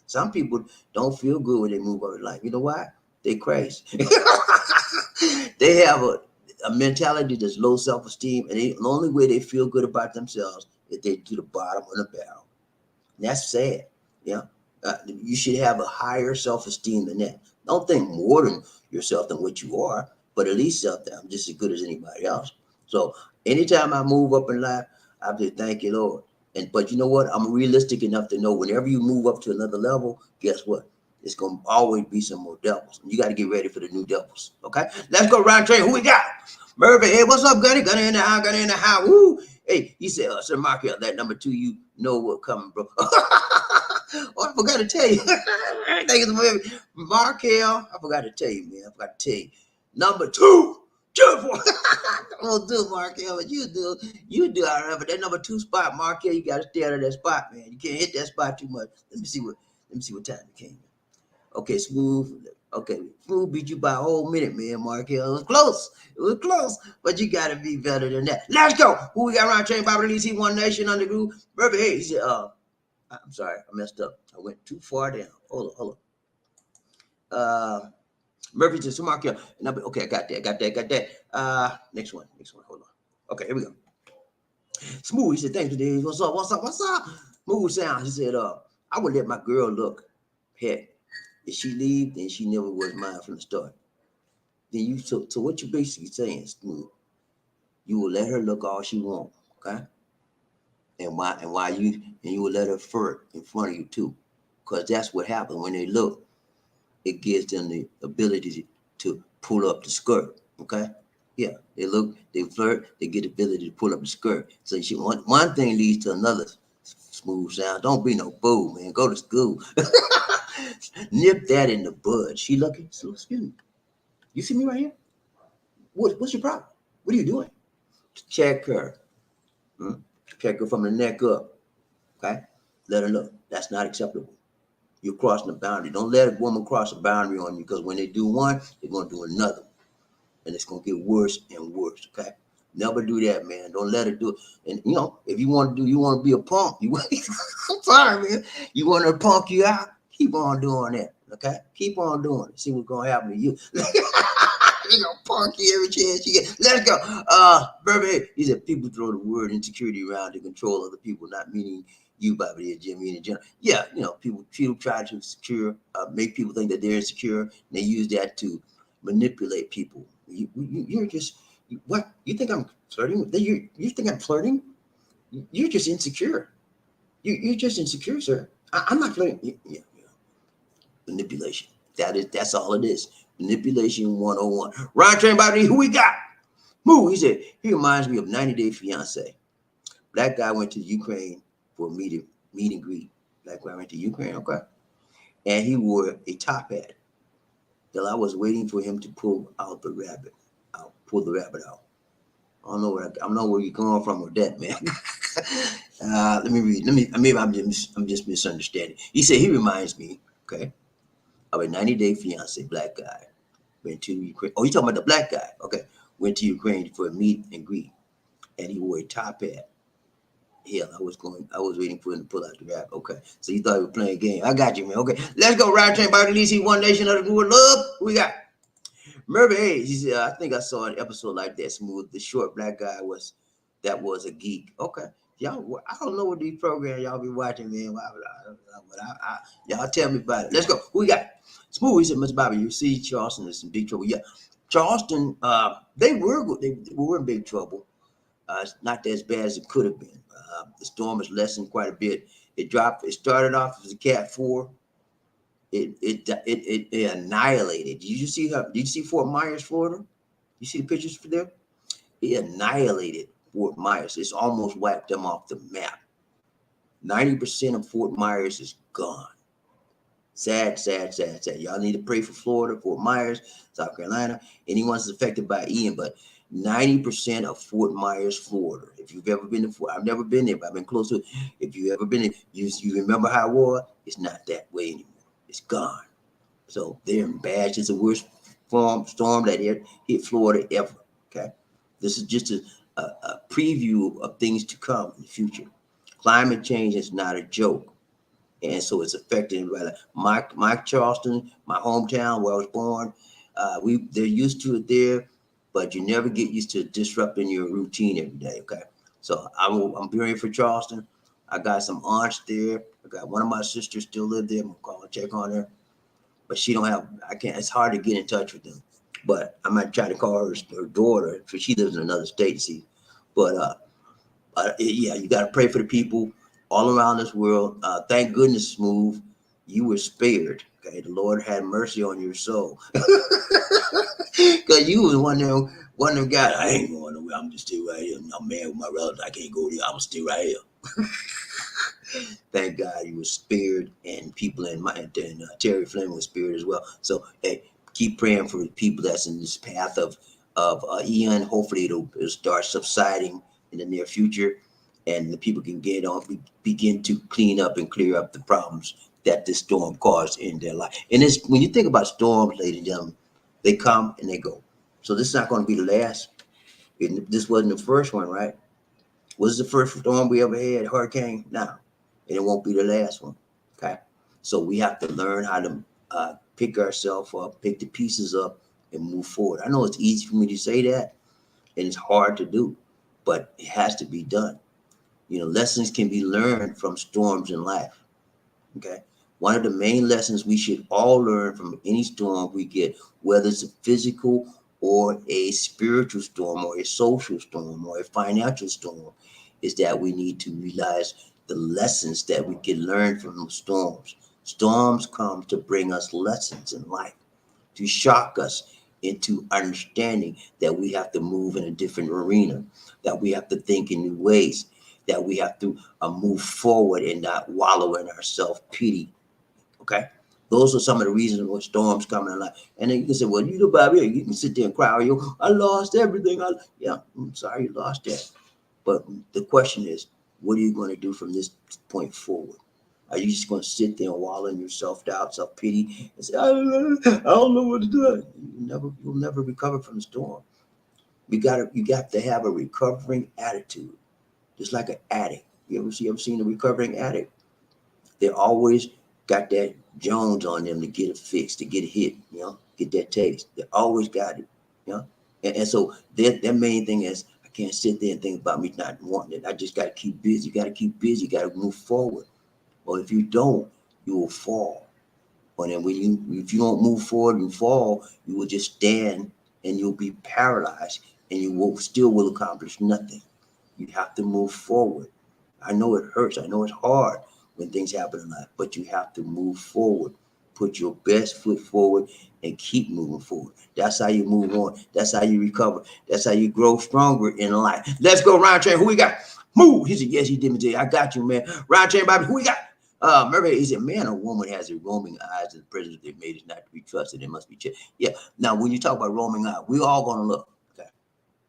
Some people don't feel good when they move up in life. You know why? They crazy. They have a mentality that's low self-esteem, and the only way they feel good about themselves is they to the bottom of the barrel. And that's sad. Yeah. You should have a higher self-esteem than that. Don't think more than yourself than what you are, but at least self that I'm just as good as anybody else. So anytime I move up in life, I just thank you, Lord. But you know what? I'm realistic enough to know whenever you move up to another level, guess what? It's gonna always be some more devils. You got to get ready for the new devils. Okay, let's go round train. Who we got? Murphy. Hey, what's up, Gunny? Gunny in the house. Gunny in the house. Woo! Hey, he said, Sir Markel, that number two, you know what coming, bro. Oh, I forgot to tell you. Thank you, Markel. I forgot to tell you, man. I forgot to tell you. Number two. Beautiful. Don't do Markel, but you do all right. But that number two spot, Markel, you gotta stay out of that spot, man. You can't hit that spot too much. Let me see what time you came. Okay, Smooth. Okay, Smooth beat you by a whole minute, man, Markel. It was close. It was close, but you gotta be better than that. Let's go. Who we got around train? BobbieD, see One Nation under group. Murphy, hey, he said, I'm sorry, I messed up. I went too far down. Hold on. Murphy said, so Markel. Okay, I got that. Next one. Hold on. Okay, here we go. Smooth, he said, thanks for this. What's up? Smooth sound. He said, I would let my girl look. Heck, if she leave, then she never was mine from the start. Then so what you basically saying, Smooth? You will let her look all she want, okay? And you will let her flirt in front of you too, because that's what happens when they look. It gives them the ability to pull up the skirt, okay? Yeah, they look, they flirt, they get the ability to pull up the skirt. So one thing leads to another. Smooth sound. Don't be no fool, man. Go to school. Nip that in the bud. She looking. So excuse me. You see me right here? What's your problem? What are you doing? Check her. Check her from the neck up. Okay? Let her look. That's not acceptable. You're crossing the boundary. Don't let a woman cross a boundary on you, because when they do one, they're gonna do another. And it's gonna get worse and worse. Okay? Never do that, man. Don't let her do it. And if you want to be a punk, I'm sorry, man. You want her to punk you out, keep on doing that. Okay? Keep on doing it. See what's gonna happen to you. You gonna punk you every chance you get. Let's go. Burberry, he said people throw the word insecurity around to control other people, not meaning you, Bobby, or Jimmy in general. Yeah, people try to make people think that they're insecure, and they use that to manipulate people. You're just what? You think I'm flirting? You think I'm flirting? You're just insecure. You're just insecure, sir. I'm not flirting. Yeah. Manipulation. That's all it is. Manipulation 101. Ryan Train Bobby, who we got? Moo. He said, he reminds me of 90 Day Fiance. Black guy went to Ukraine for a meet and greet. Black guy went to Ukraine, okay? And he wore a top hat. Till I was waiting for him to pull out the rabbit. I'll pull the rabbit out. I don't know where you're going from with that, man. Let me read. Maybe I'm just misunderstanding. He said he reminds me, okay, of a 90 Day Fiance, black guy. Went to Ukraine. Oh, you talking about the black guy? Okay. Went to Ukraine for a meet and greet, and he wore a top hat. Hell, I was waiting for him to pull out the rap. Okay. So you thought we were playing a game. I got you, man. Okay. Let's go. Ride train by the DC One Nation of the Good Love. Who we got? Murphy Hayes. He said, I think I saw an episode like that. Smooth. The short black guy was a geek. Okay. Y'all, I don't know what these programs y'all be watching, man. But y'all tell me about it. Let's go. Who we got? Smooth. He said, Mr. Bobby, you see Charleston is in big trouble. Yeah. Charleston, they were in big trouble. It's not as bad as it could have been. The storm has lessened quite a bit. It started off as a Cat 4. It annihilated. Did you see Fort Myers, Florida? You see the pictures for there? It annihilated Fort Myers. It's almost wiped them off the map. 90% of Fort Myers is gone. Sad. Y'all need to pray for Florida, Fort Myers, South Carolina, anyone that's affected by Ian. But 90% of Fort Myers, Florida. If you've ever been to Fort, I've never been there, but I've been close to it. If you've ever been there, you remember how it was? It's not that way anymore. It's gone. So they're in bad. It's the worst storm that hit Florida ever. Okay, this is just a preview of things to come in the future. Climate change is not a joke, and so it's affecting my Charleston, my hometown where I was born. They're used to it there, but you never get used to disrupting your routine every day. Okay, so I'm praying for Charleston. I got some aunts there. I got one of my sisters still live there. I'm gonna call and check on her, but she don't have. I can't. It's hard to get in touch with them. But I might try to call her daughter, because she lives in another state. See, but yeah, you got to pray for the people all around this world. Thank goodness, Smooth, you were spared. Okay, the Lord had mercy on your soul, because you was one of them guys. I ain't going nowhere. I'm just still right here. I'm married with my relatives. I can't go there. I'm still right here. Thank God you were spared, and people in my and Terry Fleming was spared as well. So hey, keep praying for the people that's in this path of Ian. Hopefully it'll start subsiding in the near future, and the people can get on, begin to clean up and clear up the problems that this storm caused in their life. And it's when you think about storms, ladies and gentlemen, they come and they go. So this is not going to be the last. This wasn't the first one, right? Was the first storm we ever had, hurricane? No, and it won't be the last one. Okay, so we have to learn how to pick ourselves up, pick the pieces up, and move forward. I know it's easy for me to say that, and it's hard to do, but it has to be done. You know, lessons can be learned from storms in life. Okay, one of the main lessons we should all learn from any storm we get, whether it's a physical or a spiritual storm or a social storm or a financial storm, is that we need to realize the lessons that we can learn from those storms. Storms come to bring us lessons in life, to shock us into understanding that we have to move in a different arena, that we have to think in new ways, that we have to move forward and not wallow in our self-pity. Okay? Those are some of the reasons when storms come in life. And then you can say, well, you know, Bobby, you can sit there and cry. I lost everything. Yeah, I'm sorry you lost that. But the question is, what are you going to do from this point forward? Are you just going to sit there and wallow in your self-doubt, self-pity, and say, I don't know what to do? You'll never recover from the storm. You got to have a recovering attitude, just like an addict. You ever seen a recovering addict? They always got that Jones on them to get it fixed, to get it hit, get that taste. They always got it, and so their main thing is, I can't sit there and think about me not wanting it. I just got to keep busy. You got to keep busy. You got to move forward. Or if you don't, you will fall. Or then if you don't move forward and fall, you will just stand and you'll be paralyzed, and you will accomplish nothing. You have to move forward. I know it hurts. I know it's hard when things happen in life, but you have to move forward. Put your best foot forward and keep moving forward. That's how you move on. That's how you recover. That's how you grow stronger in life. Let's go, Ryan Chain. Who we got? Move. He said, yes, he did me. I got you, man. Ryan Chain, Bobby, who we got? Murray, is it man or woman has a roaming eyes, and the president they made is not to be trusted? It must be checked. Yeah. Now, when you talk about roaming eye, we all gonna look. Okay.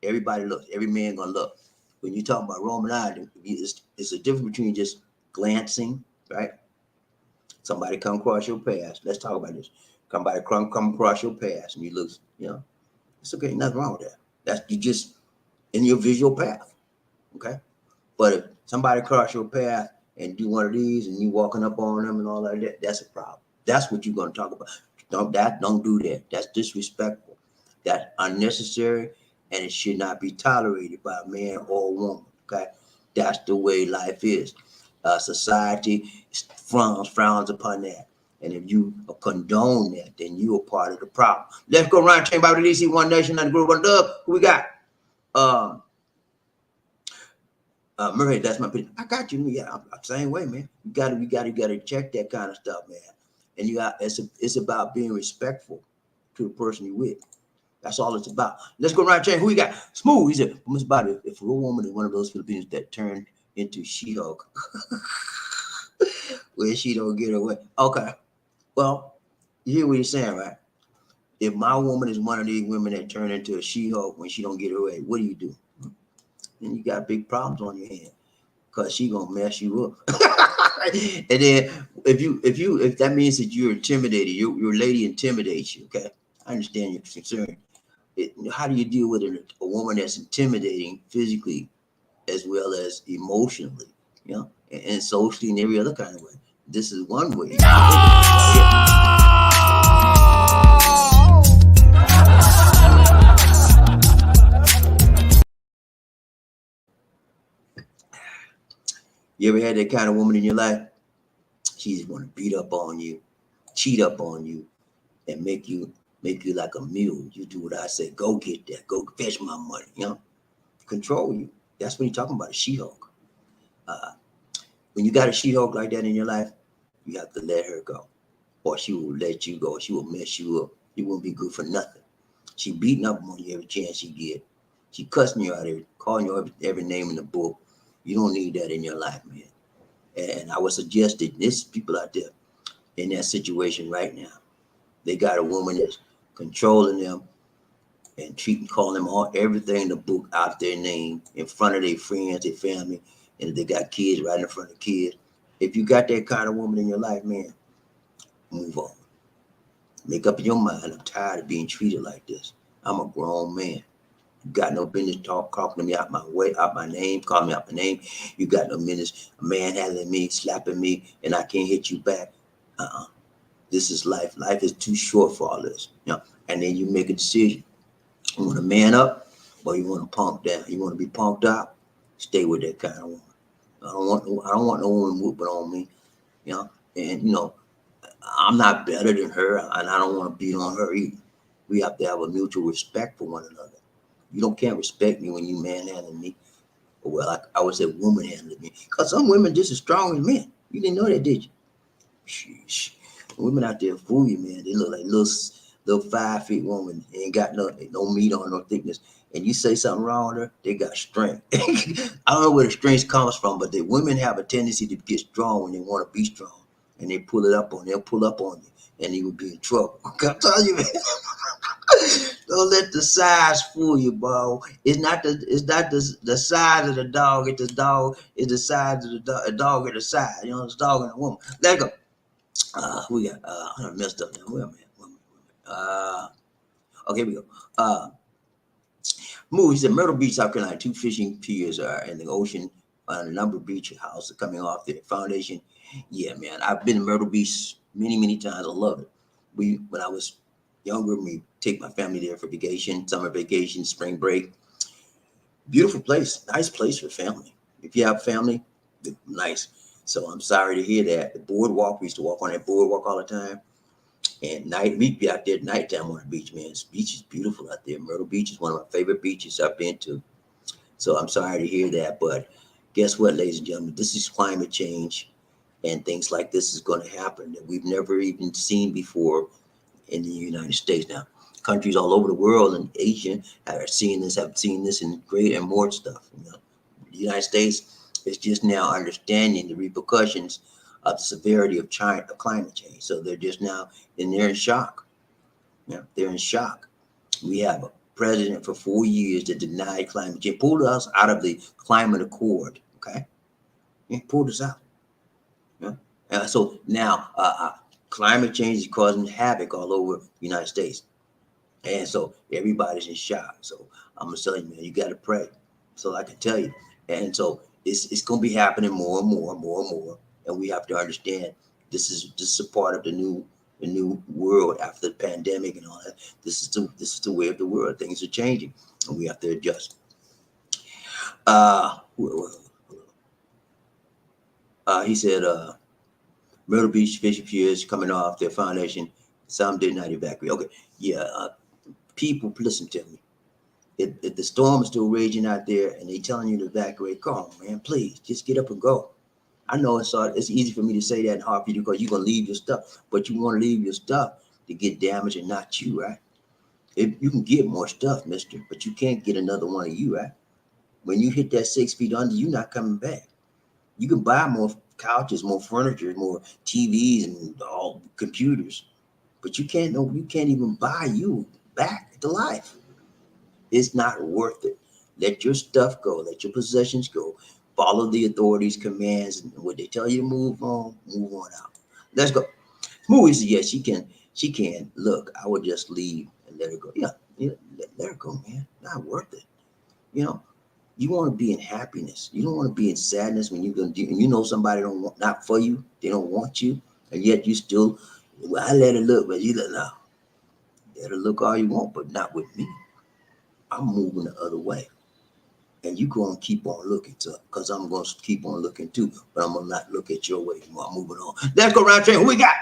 Everybody looks. Every man gonna look. When you talk about roaming eye, it's a difference between just glancing, right? Somebody come across your path. Let's talk about this. Somebody come across your path, and you look. It's okay. Nothing wrong with that. That's you just in your visual path. Okay. But if somebody cross your path and do one of these, and you walking up on them and all that, that's a problem. That's what you're going to talk about. Don't do that. That's disrespectful. That's unnecessary, and it should not be tolerated by a man or a woman. Okay, that's the way life is. Society frowns upon that, and if you condone that, then you are part of the problem. Let's go around talking about the DC One Nation and Group One Dub. Who we got? Murray, that's my opinion. I got you. Yeah, I'm the same way, man. You gotta check that kind of stuff, man. And it's about being respectful to the person you're with. That's all it's about. Let's go around check. Who we got? Smooth. He said, Miss Bobby, if a woman is one of those Filipinos that turned into She-Hulk, where she don't get away. Okay. Well, you hear what he's saying, right? If my woman is one of these women that turn into a She-Hulk when she don't get away, what do? Then you got big problems on your hands, because she gonna mess you up. And then if that means that you're intimidated, your lady intimidates you, okay? I understand your concern. How do you deal with a woman that's intimidating physically as well as emotionally, and socially in every other kind of way? This is one way. You ever had that kind of woman in your life? She just want to beat up on you, cheat up on you, and make you like a mule. You do what I say. Go get that. Go fetch my money. Control you. That's what you're talking about. A She-Hulk. Uh, when you got a She-Hulk like that in your life, you have to let her go, or she will let you go. She will mess you up. You won't be good for nothing. She beating up on you every chance she get. She cussing you out there, calling you every name in the book. You don't need that in your life, man. And I would suggest that there's people out there in that situation right now. They got a woman that's controlling them and calling them all everything in the book out their name in front of their friends, their family, and if they got kids right in front of kids. If you got that kind of woman in your life, man, move on. Make up your mind. I'm tired of being treated like this. I'm a grown man. You got no business talking to me out my way, out my name, calling me out my name. You got no business manhandling me, slapping me, and I can't hit you back. This is life. Life is too short for all this. And then you make a decision. You want to man up, or you want to punk down. You want to be punked out. Stay with that kind of woman. I don't want no woman whooping on me. And I'm not better than her, and I don't want to beat on her either. We have to have a mutual respect for one another. You can't respect me when you manhandling me. Well, I would say woman handling me, because some women just as strong as men. You didn't know that, did you? Sheesh. Women out there fool you, man. They look like little 5 feet woman. They ain't got no meat on, no thickness. And you say something wrong with her, they got strength. I don't know where the strength comes from, but the women have a tendency to get strong when they want to be strong, and they'll pull up on you, and you will be in trouble. I'm telling you, man. Don't let the size fool you, bro. It's not the size of the dog. It's the dog. It's the size of the dog. A dog at the size. It's dog and a woman. Let go. We got. I messed up now. Wait a minute. Okay, here we go. He said Myrtle Beach, South Carolina. 2 fishing piers are in the ocean on a number of beach houses coming off the foundation. Yeah, man. I've been to Myrtle Beach many times. I love it. When I was younger, we take my family there for vacation, summer vacation, spring break. Beautiful place, nice place for family. If you have family, nice. So I'm sorry to hear that. The boardwalk, we used to walk on that boardwalk all the time. And we'd be out there at nighttime on the beach, man. This beach is beautiful out there. Myrtle Beach is one of my favorite beaches I've been to. So I'm sorry to hear that. But guess what, ladies and gentlemen? This is climate change, and things like this is going to happen that we've never even seen before in the United States. Now, countries all over the world and Asia have seen this in great and more stuff. The United States is just now understanding the repercussions of the severity of climate change. So they're just now, and they're in shock. They're in shock. We have a president for 4 years that denied climate change, pulled us out of the climate accord. Okay, he pulled us out. So now climate change is causing havoc all over the United States. And so everybody's in shock. So I'm gonna tell you, man, you gotta pray. So I can tell you. And so it's gonna be happening more and more. And we have to understand this is a part of the new world after the pandemic and all that. This is the way of the world. Things are changing, and we have to adjust. He said Myrtle Beach fishing piers coming off their foundation. Some did not evacuate. Okay, yeah. People, listen to me. If the storm is still raging out there and they telling you to evacuate, come on, man, please just get up and go. I know it's easy for me to say that and hard for you because you're gonna leave your stuff, but you want to leave your stuff to get damaged and not you, right? If you can get more stuff, mister, but you can't get another one of you, right? When you hit that 6 feet under, you're not coming back. You can buy more couches, more furniture, more TVs, and all computers, but you can't even buy you back to life. It's not worth it. Let your stuff go. Let your possessions go. Follow the authorities' commands, and when they tell you to move on out. Let's go. Movies, yes, she can. Look, I would just leave let her go. Yeah, let her go, man. Not worth it. You know, you want to be in happiness. You don't want to be in sadness when you're gonna do. And you know somebody don't want not for you. They don't want you, and yet you still. Well, I let her look, but you let no. Let her look all you want, but not with me. I'm moving the other way. And you're going to keep on looking to, because I'm going to keep on looking too, but I'm going to not look at your way anymore. I'm moving on. Let's go round train. Who we got?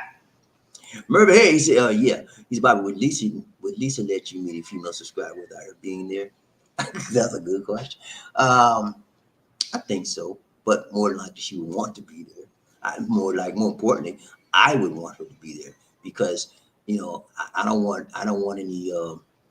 Murphy Hey, he said, yeah. He's Bobby, would Lisa let you meet a female subscriber without her being there? That's a good question. I think so, but more than likely she would want to be there. More importantly, I would want her to be there because I don't want any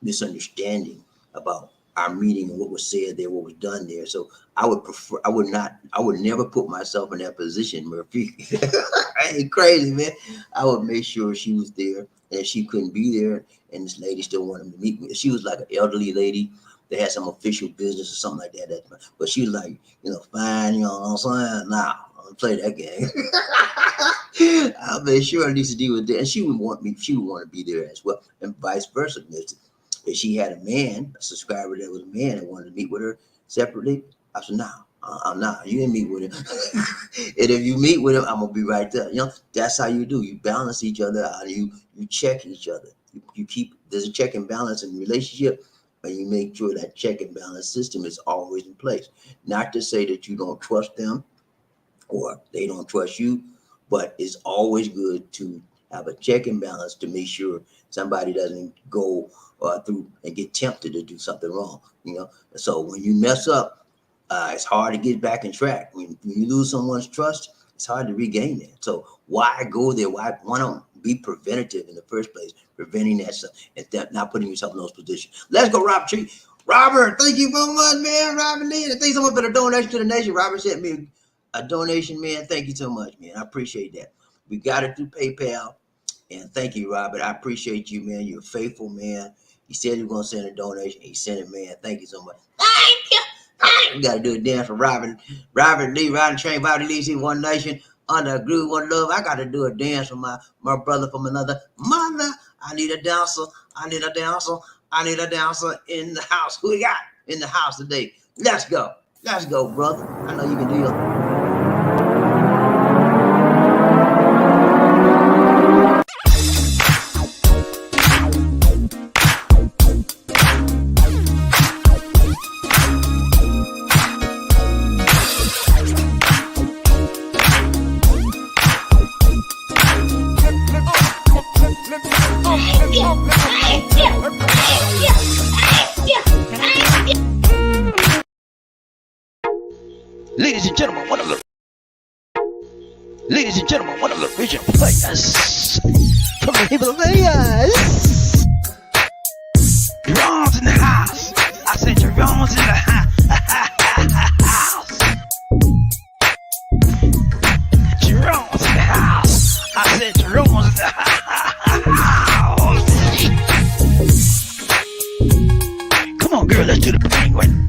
misunderstanding about our meeting and what was said there, what was done there. So I would never put myself in that position, Murphy. I ain't crazy, man. I would make sure she was there, and if she couldn't be there, and this lady still wanted to meet me, if she was like an elderly lady that had some official business or something like that, but she was like, fine, you know what I'm saying? Nah, I don't play that game. I made sure Lisa D was there, and she would want to be there as well, and vice versa. If she had a subscriber that was a man and wanted to meet with her separately, I said, nah, you didn't meet with him. And if you meet with him, I'm gonna be right there. That's how you do. You balance each other out. You check each other. You keep, there's a check and balance in the relationship, and you make sure that check and balance system is always in place. Not to say that you don't trust them or they don't trust you, but it's always good to have a check and balance to make sure somebody doesn't go through and get tempted to do something wrong. So when you mess up, it's hard to get back in track. When you lose someone's trust, it's hard to regain it. So why go there? Why don't be preventative in the first place, preventing that stuff and not putting yourself in those positions? Let's go, Robert Tree. Robert, thank you so much, man. Robert Lee, thank you so much for the donation to the nation. Robert sent me a donation, man. Thank you so much, man. I appreciate that. We got it through PayPal. And thank you, Robert. I appreciate you, man. You're a faithful man. He said he was going to send a donation. He sent it, man. Thank you so much. Thank you. We got to do a dance for Robert Lee, riding train, Bobby Lee, see One Nation, under a groove, one love. I got to do a dance for my brother from another mother. I need a dancer. I need a dancer. I need a dancer in the house. Who we got in the house today? Let's go. Let's go, brother. I know you can do your... Ladies and gentlemen, one of the original players from the Himalayas. Jerome's in the house. I said Jerome's in the house. Jerome's in the house. I said Jerome's in the house. Come on, girl, let's do the penguin.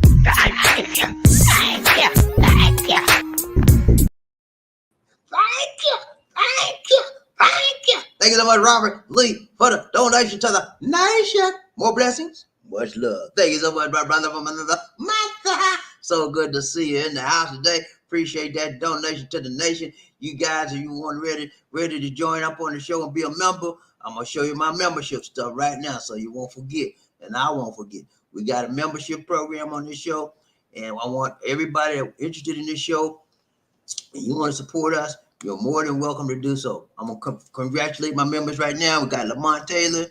Thank you so much, Robert Lee, for the donation to the nation. More blessings, much love. Thank you so much, my brother from another mother. So good to see you in the house today. Appreciate that donation to the nation. You guys, if you want ready to join up on the show and be a member, I'm gonna show you my membership stuff right now, so you won't forget, and I won't forget. We got a membership program on this show, and I want everybody interested in this show, and you want to support us, you're more than welcome to do so. I'm going to congratulate my members right now. We got Lamont Taylor,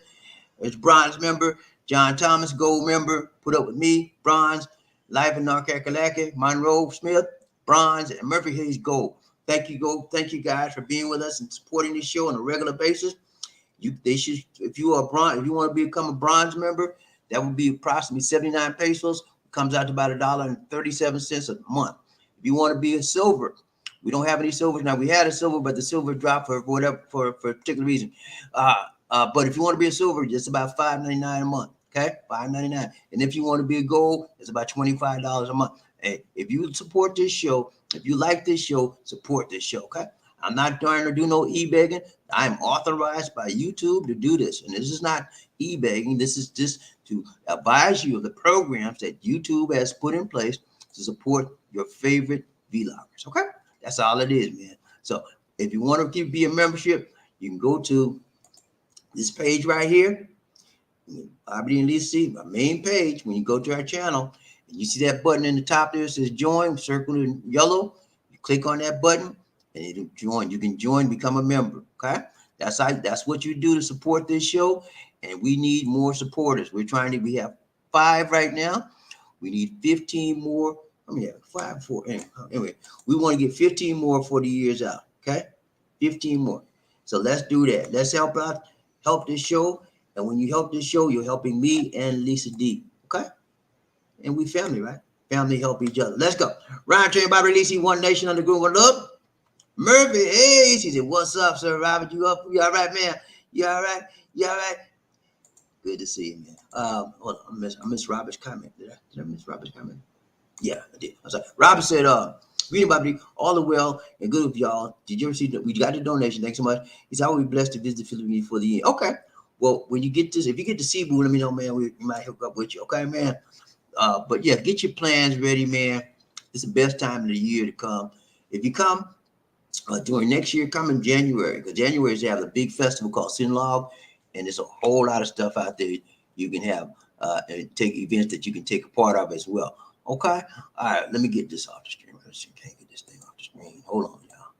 it's bronze member. John Thomas, gold member. Put up with me, bronze. Life in North Carolina, Monroe Smith, bronze. And Murphy Hayes, gold. Thank you guys for being with us and supporting this show on a regular basis. If you want to become a bronze member, that would be approximately 79 pesos. It comes out to about $1.37 a month. If you want to be a silver, we don't have any silvers now. We had a silver, but the silver dropped for a particular reason. But if you want to be a silver, it's about $5.99 a month. Okay, $5.99. And if you want to be a gold, it's about $25 a month. Hey, if you support this show, if you like this show, support this show. Okay, I'm not trying to do no e-begging. I'm authorized by YouTube to do this. And this is not e-begging. This is just to advise you of the programs that YouTube has put in place to support your favorite vloggers. Okay? That's all it is, man. So if you want to be a membership, you can go to this page right here. BobbieD and Lisa, my main page. When you go to our channel, and you see that button in the top there, it says join, circle in yellow. You click on that button and it'll join. You can join, become a member. Okay. That's what you do to support this show. And we need more supporters. We have 5 right now. We need 15 more. I mean, 5, 4. Anyway, we want to get 15 more for the years out. Okay. 15 more. So let's do that. Let's help this show. And when you help this show, you're helping me and Lisa D. Okay? And we family, right? Family help each other. Let's go. Ryan Train, BobbieD, Lisa, One Nation under Groove. One love. Murphy, hey, she said, what's up, sir? Robert, you up? You all right, man? You all right? You all right? Good to see you, man. Hold on, I missed Robert's comment. Did I miss Robert's comment? Yeah, I did. I'm sorry. Robert said, reading BobbieD, all the well and good with y'all. Did you receive we got the donation? Thanks so much. He said, I will be blessed to visit the Philippines for the year. Okay. Well, when you get this, if you get to Cebu, let me know, man. We might hook up with you. Okay, man. But yeah, get your plans ready, man. It's the best time of the year to come. If you come during next year, come in January, because January they have a big festival called Sinlog, and there's a whole lot of stuff out there you can have and take events that you can take a part of as well. Okay. All right. Let me get this off the screen. Let's see. Can't get this thing off the screen. Hold on, y'all.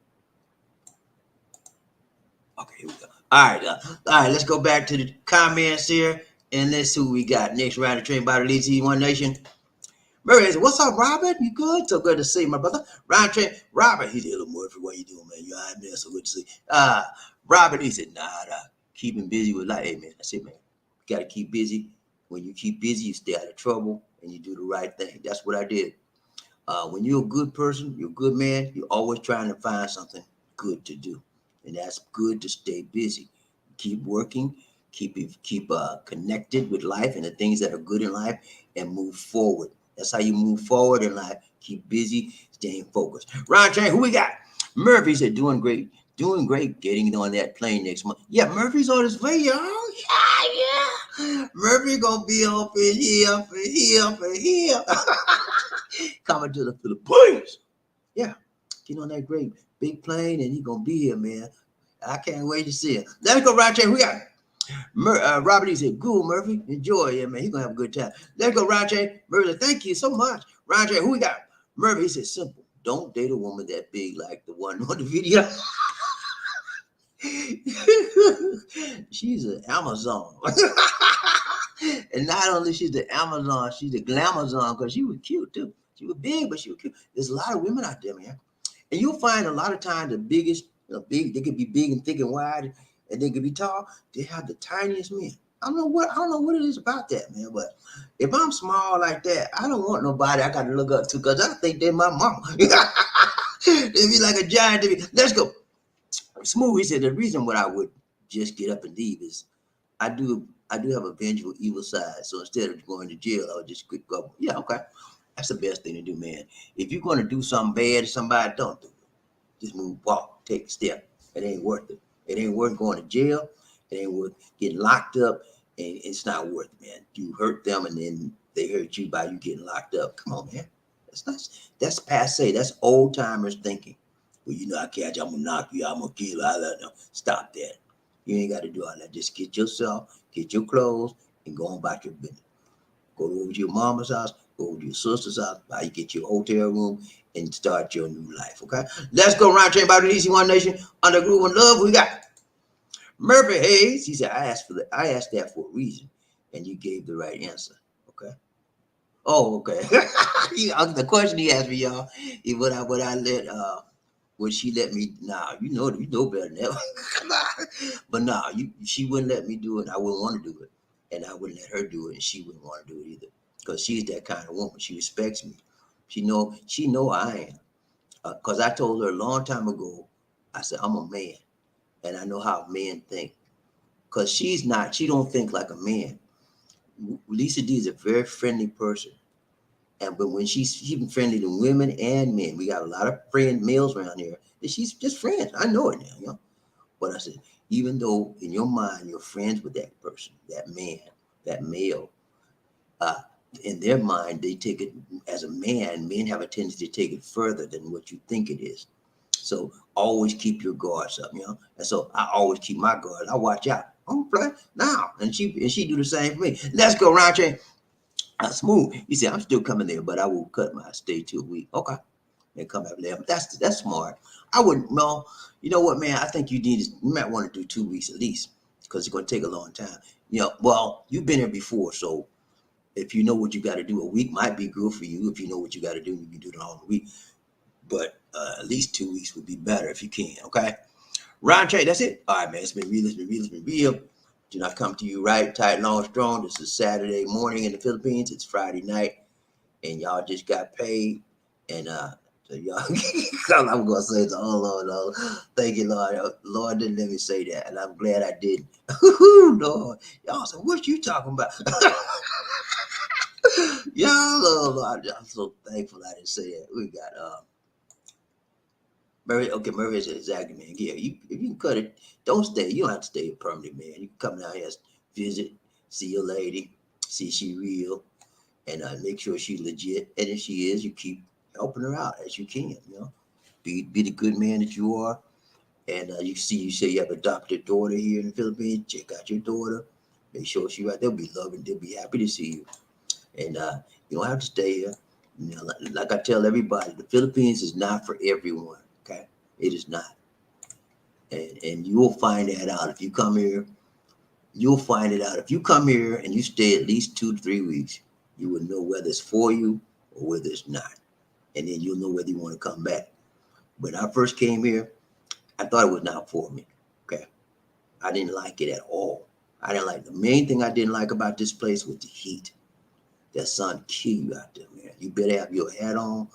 Okay, here we go. All right. Let's go back to the comments here, and let's see who we got next. Round the train, BobbieD, Lisa, One Nation. Murray said, what's up, Robert? You good? So good to see you, my brother. Round train, Robert. He said, little Murphy, what you doing, man? You all right, man? So good to see. Robert, he said, nah. Keeping busy with life. Hey, man, that's it, man. You got to keep busy. When you keep busy, you stay out of trouble and you do the right thing. That's what I did. When you're a good person, you're a good man, you're always trying to find something good to do. And that's good to stay busy. Keep working, keep connected with life and the things that are good in life and move forward. That's how you move forward in life. Keep busy, staying focused. Ron Train, who we got? Murphy said, doing great, getting on that plane next month. Yeah, Murphy's on his way, y'all. Yeah. Murphy gonna be up in here. Coming to the Philippines. Yeah, get on that great big plane and he's gonna be here, man. I can't wait to see him. Let's go, Ron Train. Who we got? Robert, he said, "Cool, Murphy. Enjoy, yeah, man. He's gonna have a good time." Let's go, Ron Train. Murphy said, "Thank you so much." Ron Train, who we got? Murphy, he said, "Simple. Don't date a woman that big like the one on the video." She's an Amazon. And not only she's the Amazon, she's the Glamazon because she was cute too. She was big, but she was cute. There's a lot of women out there, man. And you'll find a lot of times the biggest, big, they could be big and thick and wide, and they could be tall. They have the tiniest men. I don't know what it is about that, man. But if I'm small like that, I don't want nobody I got to look up to because I think they're my mama. They be like a giant. Let's go. Smooth. He said the reason why I would just get up and leave is I do have a vengeful evil side. So instead of going to jail, I would just quick go. Yeah, okay. That's the best thing to do, man. If you're going to do something bad to somebody, don't do it. Just move, walk, take a step. It ain't worth it. It ain't worth going to jail. It ain't worth getting locked up. And it's not worth it, man. You hurt them and then they hurt you by you getting locked up. Come on, man. That's passe. That's old timers thinking. Well, I catch you, I'm going to knock you, I'm going to kill you. I don't know. Stop that. You ain't got to do all that. Just get yourself, get your clothes, and go on about your business. Go over to your mama's house, go over to your sister's house, buy you get your hotel room, and start your new life, okay? Let's go round train BobbieD, Lisa, One Nation, under Groove One Love. We got Murphy Hayes. He said, I asked that for a reason, and you gave the right answer, okay? Oh, okay. The question he asked me, y'all, is would she let me? Nah, you know better than that. But nah, she wouldn't let me do it. I wouldn't want to do it, and I wouldn't let her do it, and she wouldn't want to do it either, because she's that kind of woman. She respects me. She know I am. Because I told her a long time ago, I said I'm a man, and I know how men think. Because she don't think like a man. Lisa D is a very friendly person. But when she's been friendly to women and men, we got a lot of males around here, she's just friends. I know it now, But I said, even though in your mind you're friends with that person, that man, that male, uh, in their mind they take it as a man. Men have a tendency to take it further than what you think it is. So always keep your guards up. And so I always keep my guards. I watch out. I'm play now, and she do the same for me. Let's go, Round. Smooth. You see, I'm still coming there, but I will cut my stay to a week. Okay. And come back there. That's smart. I wouldn't no, you know what, man? I think you might want to do 2 weeks at least, because it's gonna take a long time. Well, you've been here before, so if you know what you got to do, a week might be good for you. If you know what you got to do, you can do it all in a week. But at least 2 weeks would be better if you can. Okay. Ron Trey, that's it. All right, man. It's been real. It's been real. It's been real. Do not come to you right, tight, long, strong. This is Saturday morning in the Philippines. It's Friday night, and y'all just got paid. And so y'all, I'm gonna say, oh Lord, thank you, Lord. Lord didn't let me say that, and I'm glad I didn't. Lord, y'all said, what you talking about? Y'all, Lord, I'm so thankful I didn't say that. We got Murray. Okay, Murray is exactly, man. Yeah, if you can cut it, don't stay. You don't have to stay a permanent, man. You can come down here, visit, see your lady, see she real, and make sure she's legit. And if she is, you keep helping her out as you can. Be the good man that you are. And you say you have a adopted daughter here in the Philippines. Check out your daughter. Make sure she's right. They'll be loving. They'll be happy to see you. And you don't have to stay here. Like I tell everybody, the Philippines is not for everyone. Okay, it is not. And you will find that out if you come here. You'll find it out if you come here and you stay at least 2 to 3 weeks. You will know whether it's for you or whether it's not, and then you'll know whether you want to come back. When I first came here, I thought it was not for me. Okay, I didn't like it at all. I didn't like the main thing I didn't like about this place was the heat. That sun kill you out there, man. You better have your hat on,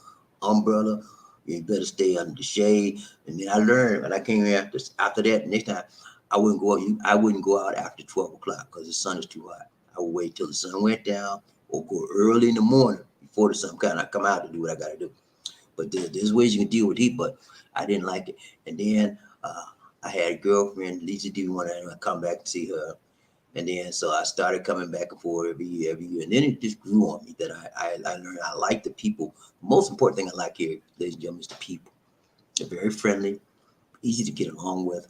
umbrella. You better stay under the shade. And then I learned when I came here after that. Next time, I wouldn't go out. I wouldn't go out after 12 o'clock because the sun is too hot. I would wait till the sun went down, or go early in the morning before the sun kind of come out to do what I got to do. But there's ways you can deal with heat, but I didn't like it. And then I had a girlfriend, Lisa didn't want to come back to see her. And then so I started coming back and forth every year. And then it just grew on me that I learned I like the people. The most important thing I like here, ladies and gentlemen, is the people. They're very friendly, easy to get along with.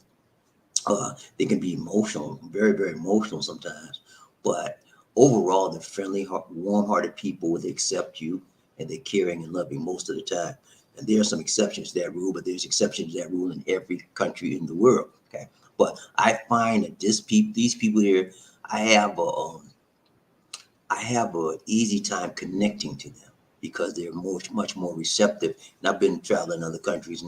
They can be emotional, very, very emotional sometimes. But overall, they're friendly, warm-hearted people. They accept you, and they're caring and loving most of the time. And there are some exceptions to that rule, but there's exceptions to that rule in every country in the world. Okay. But I find that these people here, I have a easy time connecting to them because they're much more receptive. And I've been traveling in other countries,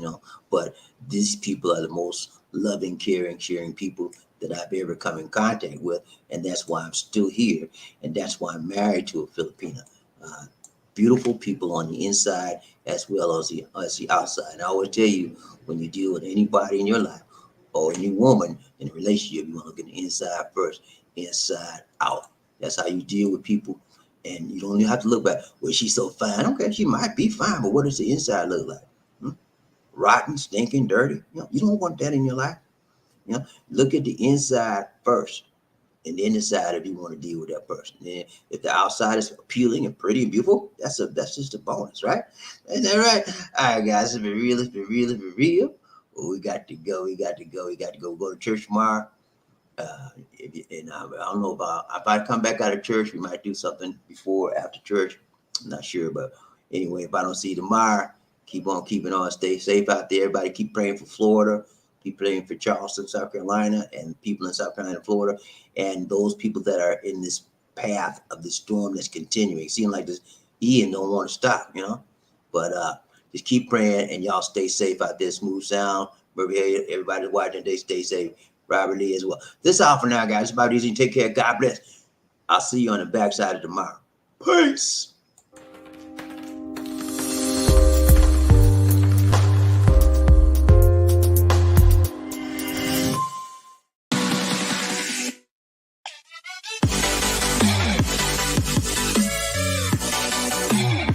but these people are the most loving, caring, sharing people that I've ever come in contact with, and that's why I'm still here, and that's why I'm married to a Filipina. Uh, Beautiful people on the inside as well as the outside. And I always tell you, when you deal with anybody in your life, or any woman in a relationship, you want to look at the inside first, inside out. That's how you deal with people. And you don't even have to look back. Well, she's so fine. Okay, she might be fine, but what does the inside look like? Hmm? Rotten, stinking, dirty. You don't want that in your life. Look at the inside first, and then decide if you want to deal with that person. And if the outside is appealing and pretty and beautiful, that's just a bonus, right? Isn't that right? All right, guys, it's been real. It's been real. It's been real. Well, we got to go. We got to go. We got to go to church tomorrow. And I don't know about if I come back out of church, we might do something before or after church. I'm not sure, but anyway, if I don't see you tomorrow, keep on keeping on. Stay safe out there. Everybody keep praying for Florida. Keep praying for Charleston, South Carolina, and people in South Carolina and Florida, and those people that are in this path of the storm that's continuing. It seems like this Ian don't want to stop. But just keep praying, and y'all stay safe out there. Smooth sound. Everybody watching, they stay safe. Robert Lee as well. This is all for now, guys. It's about easy. Take care. God bless. I'll see you on the backside of tomorrow. Peace.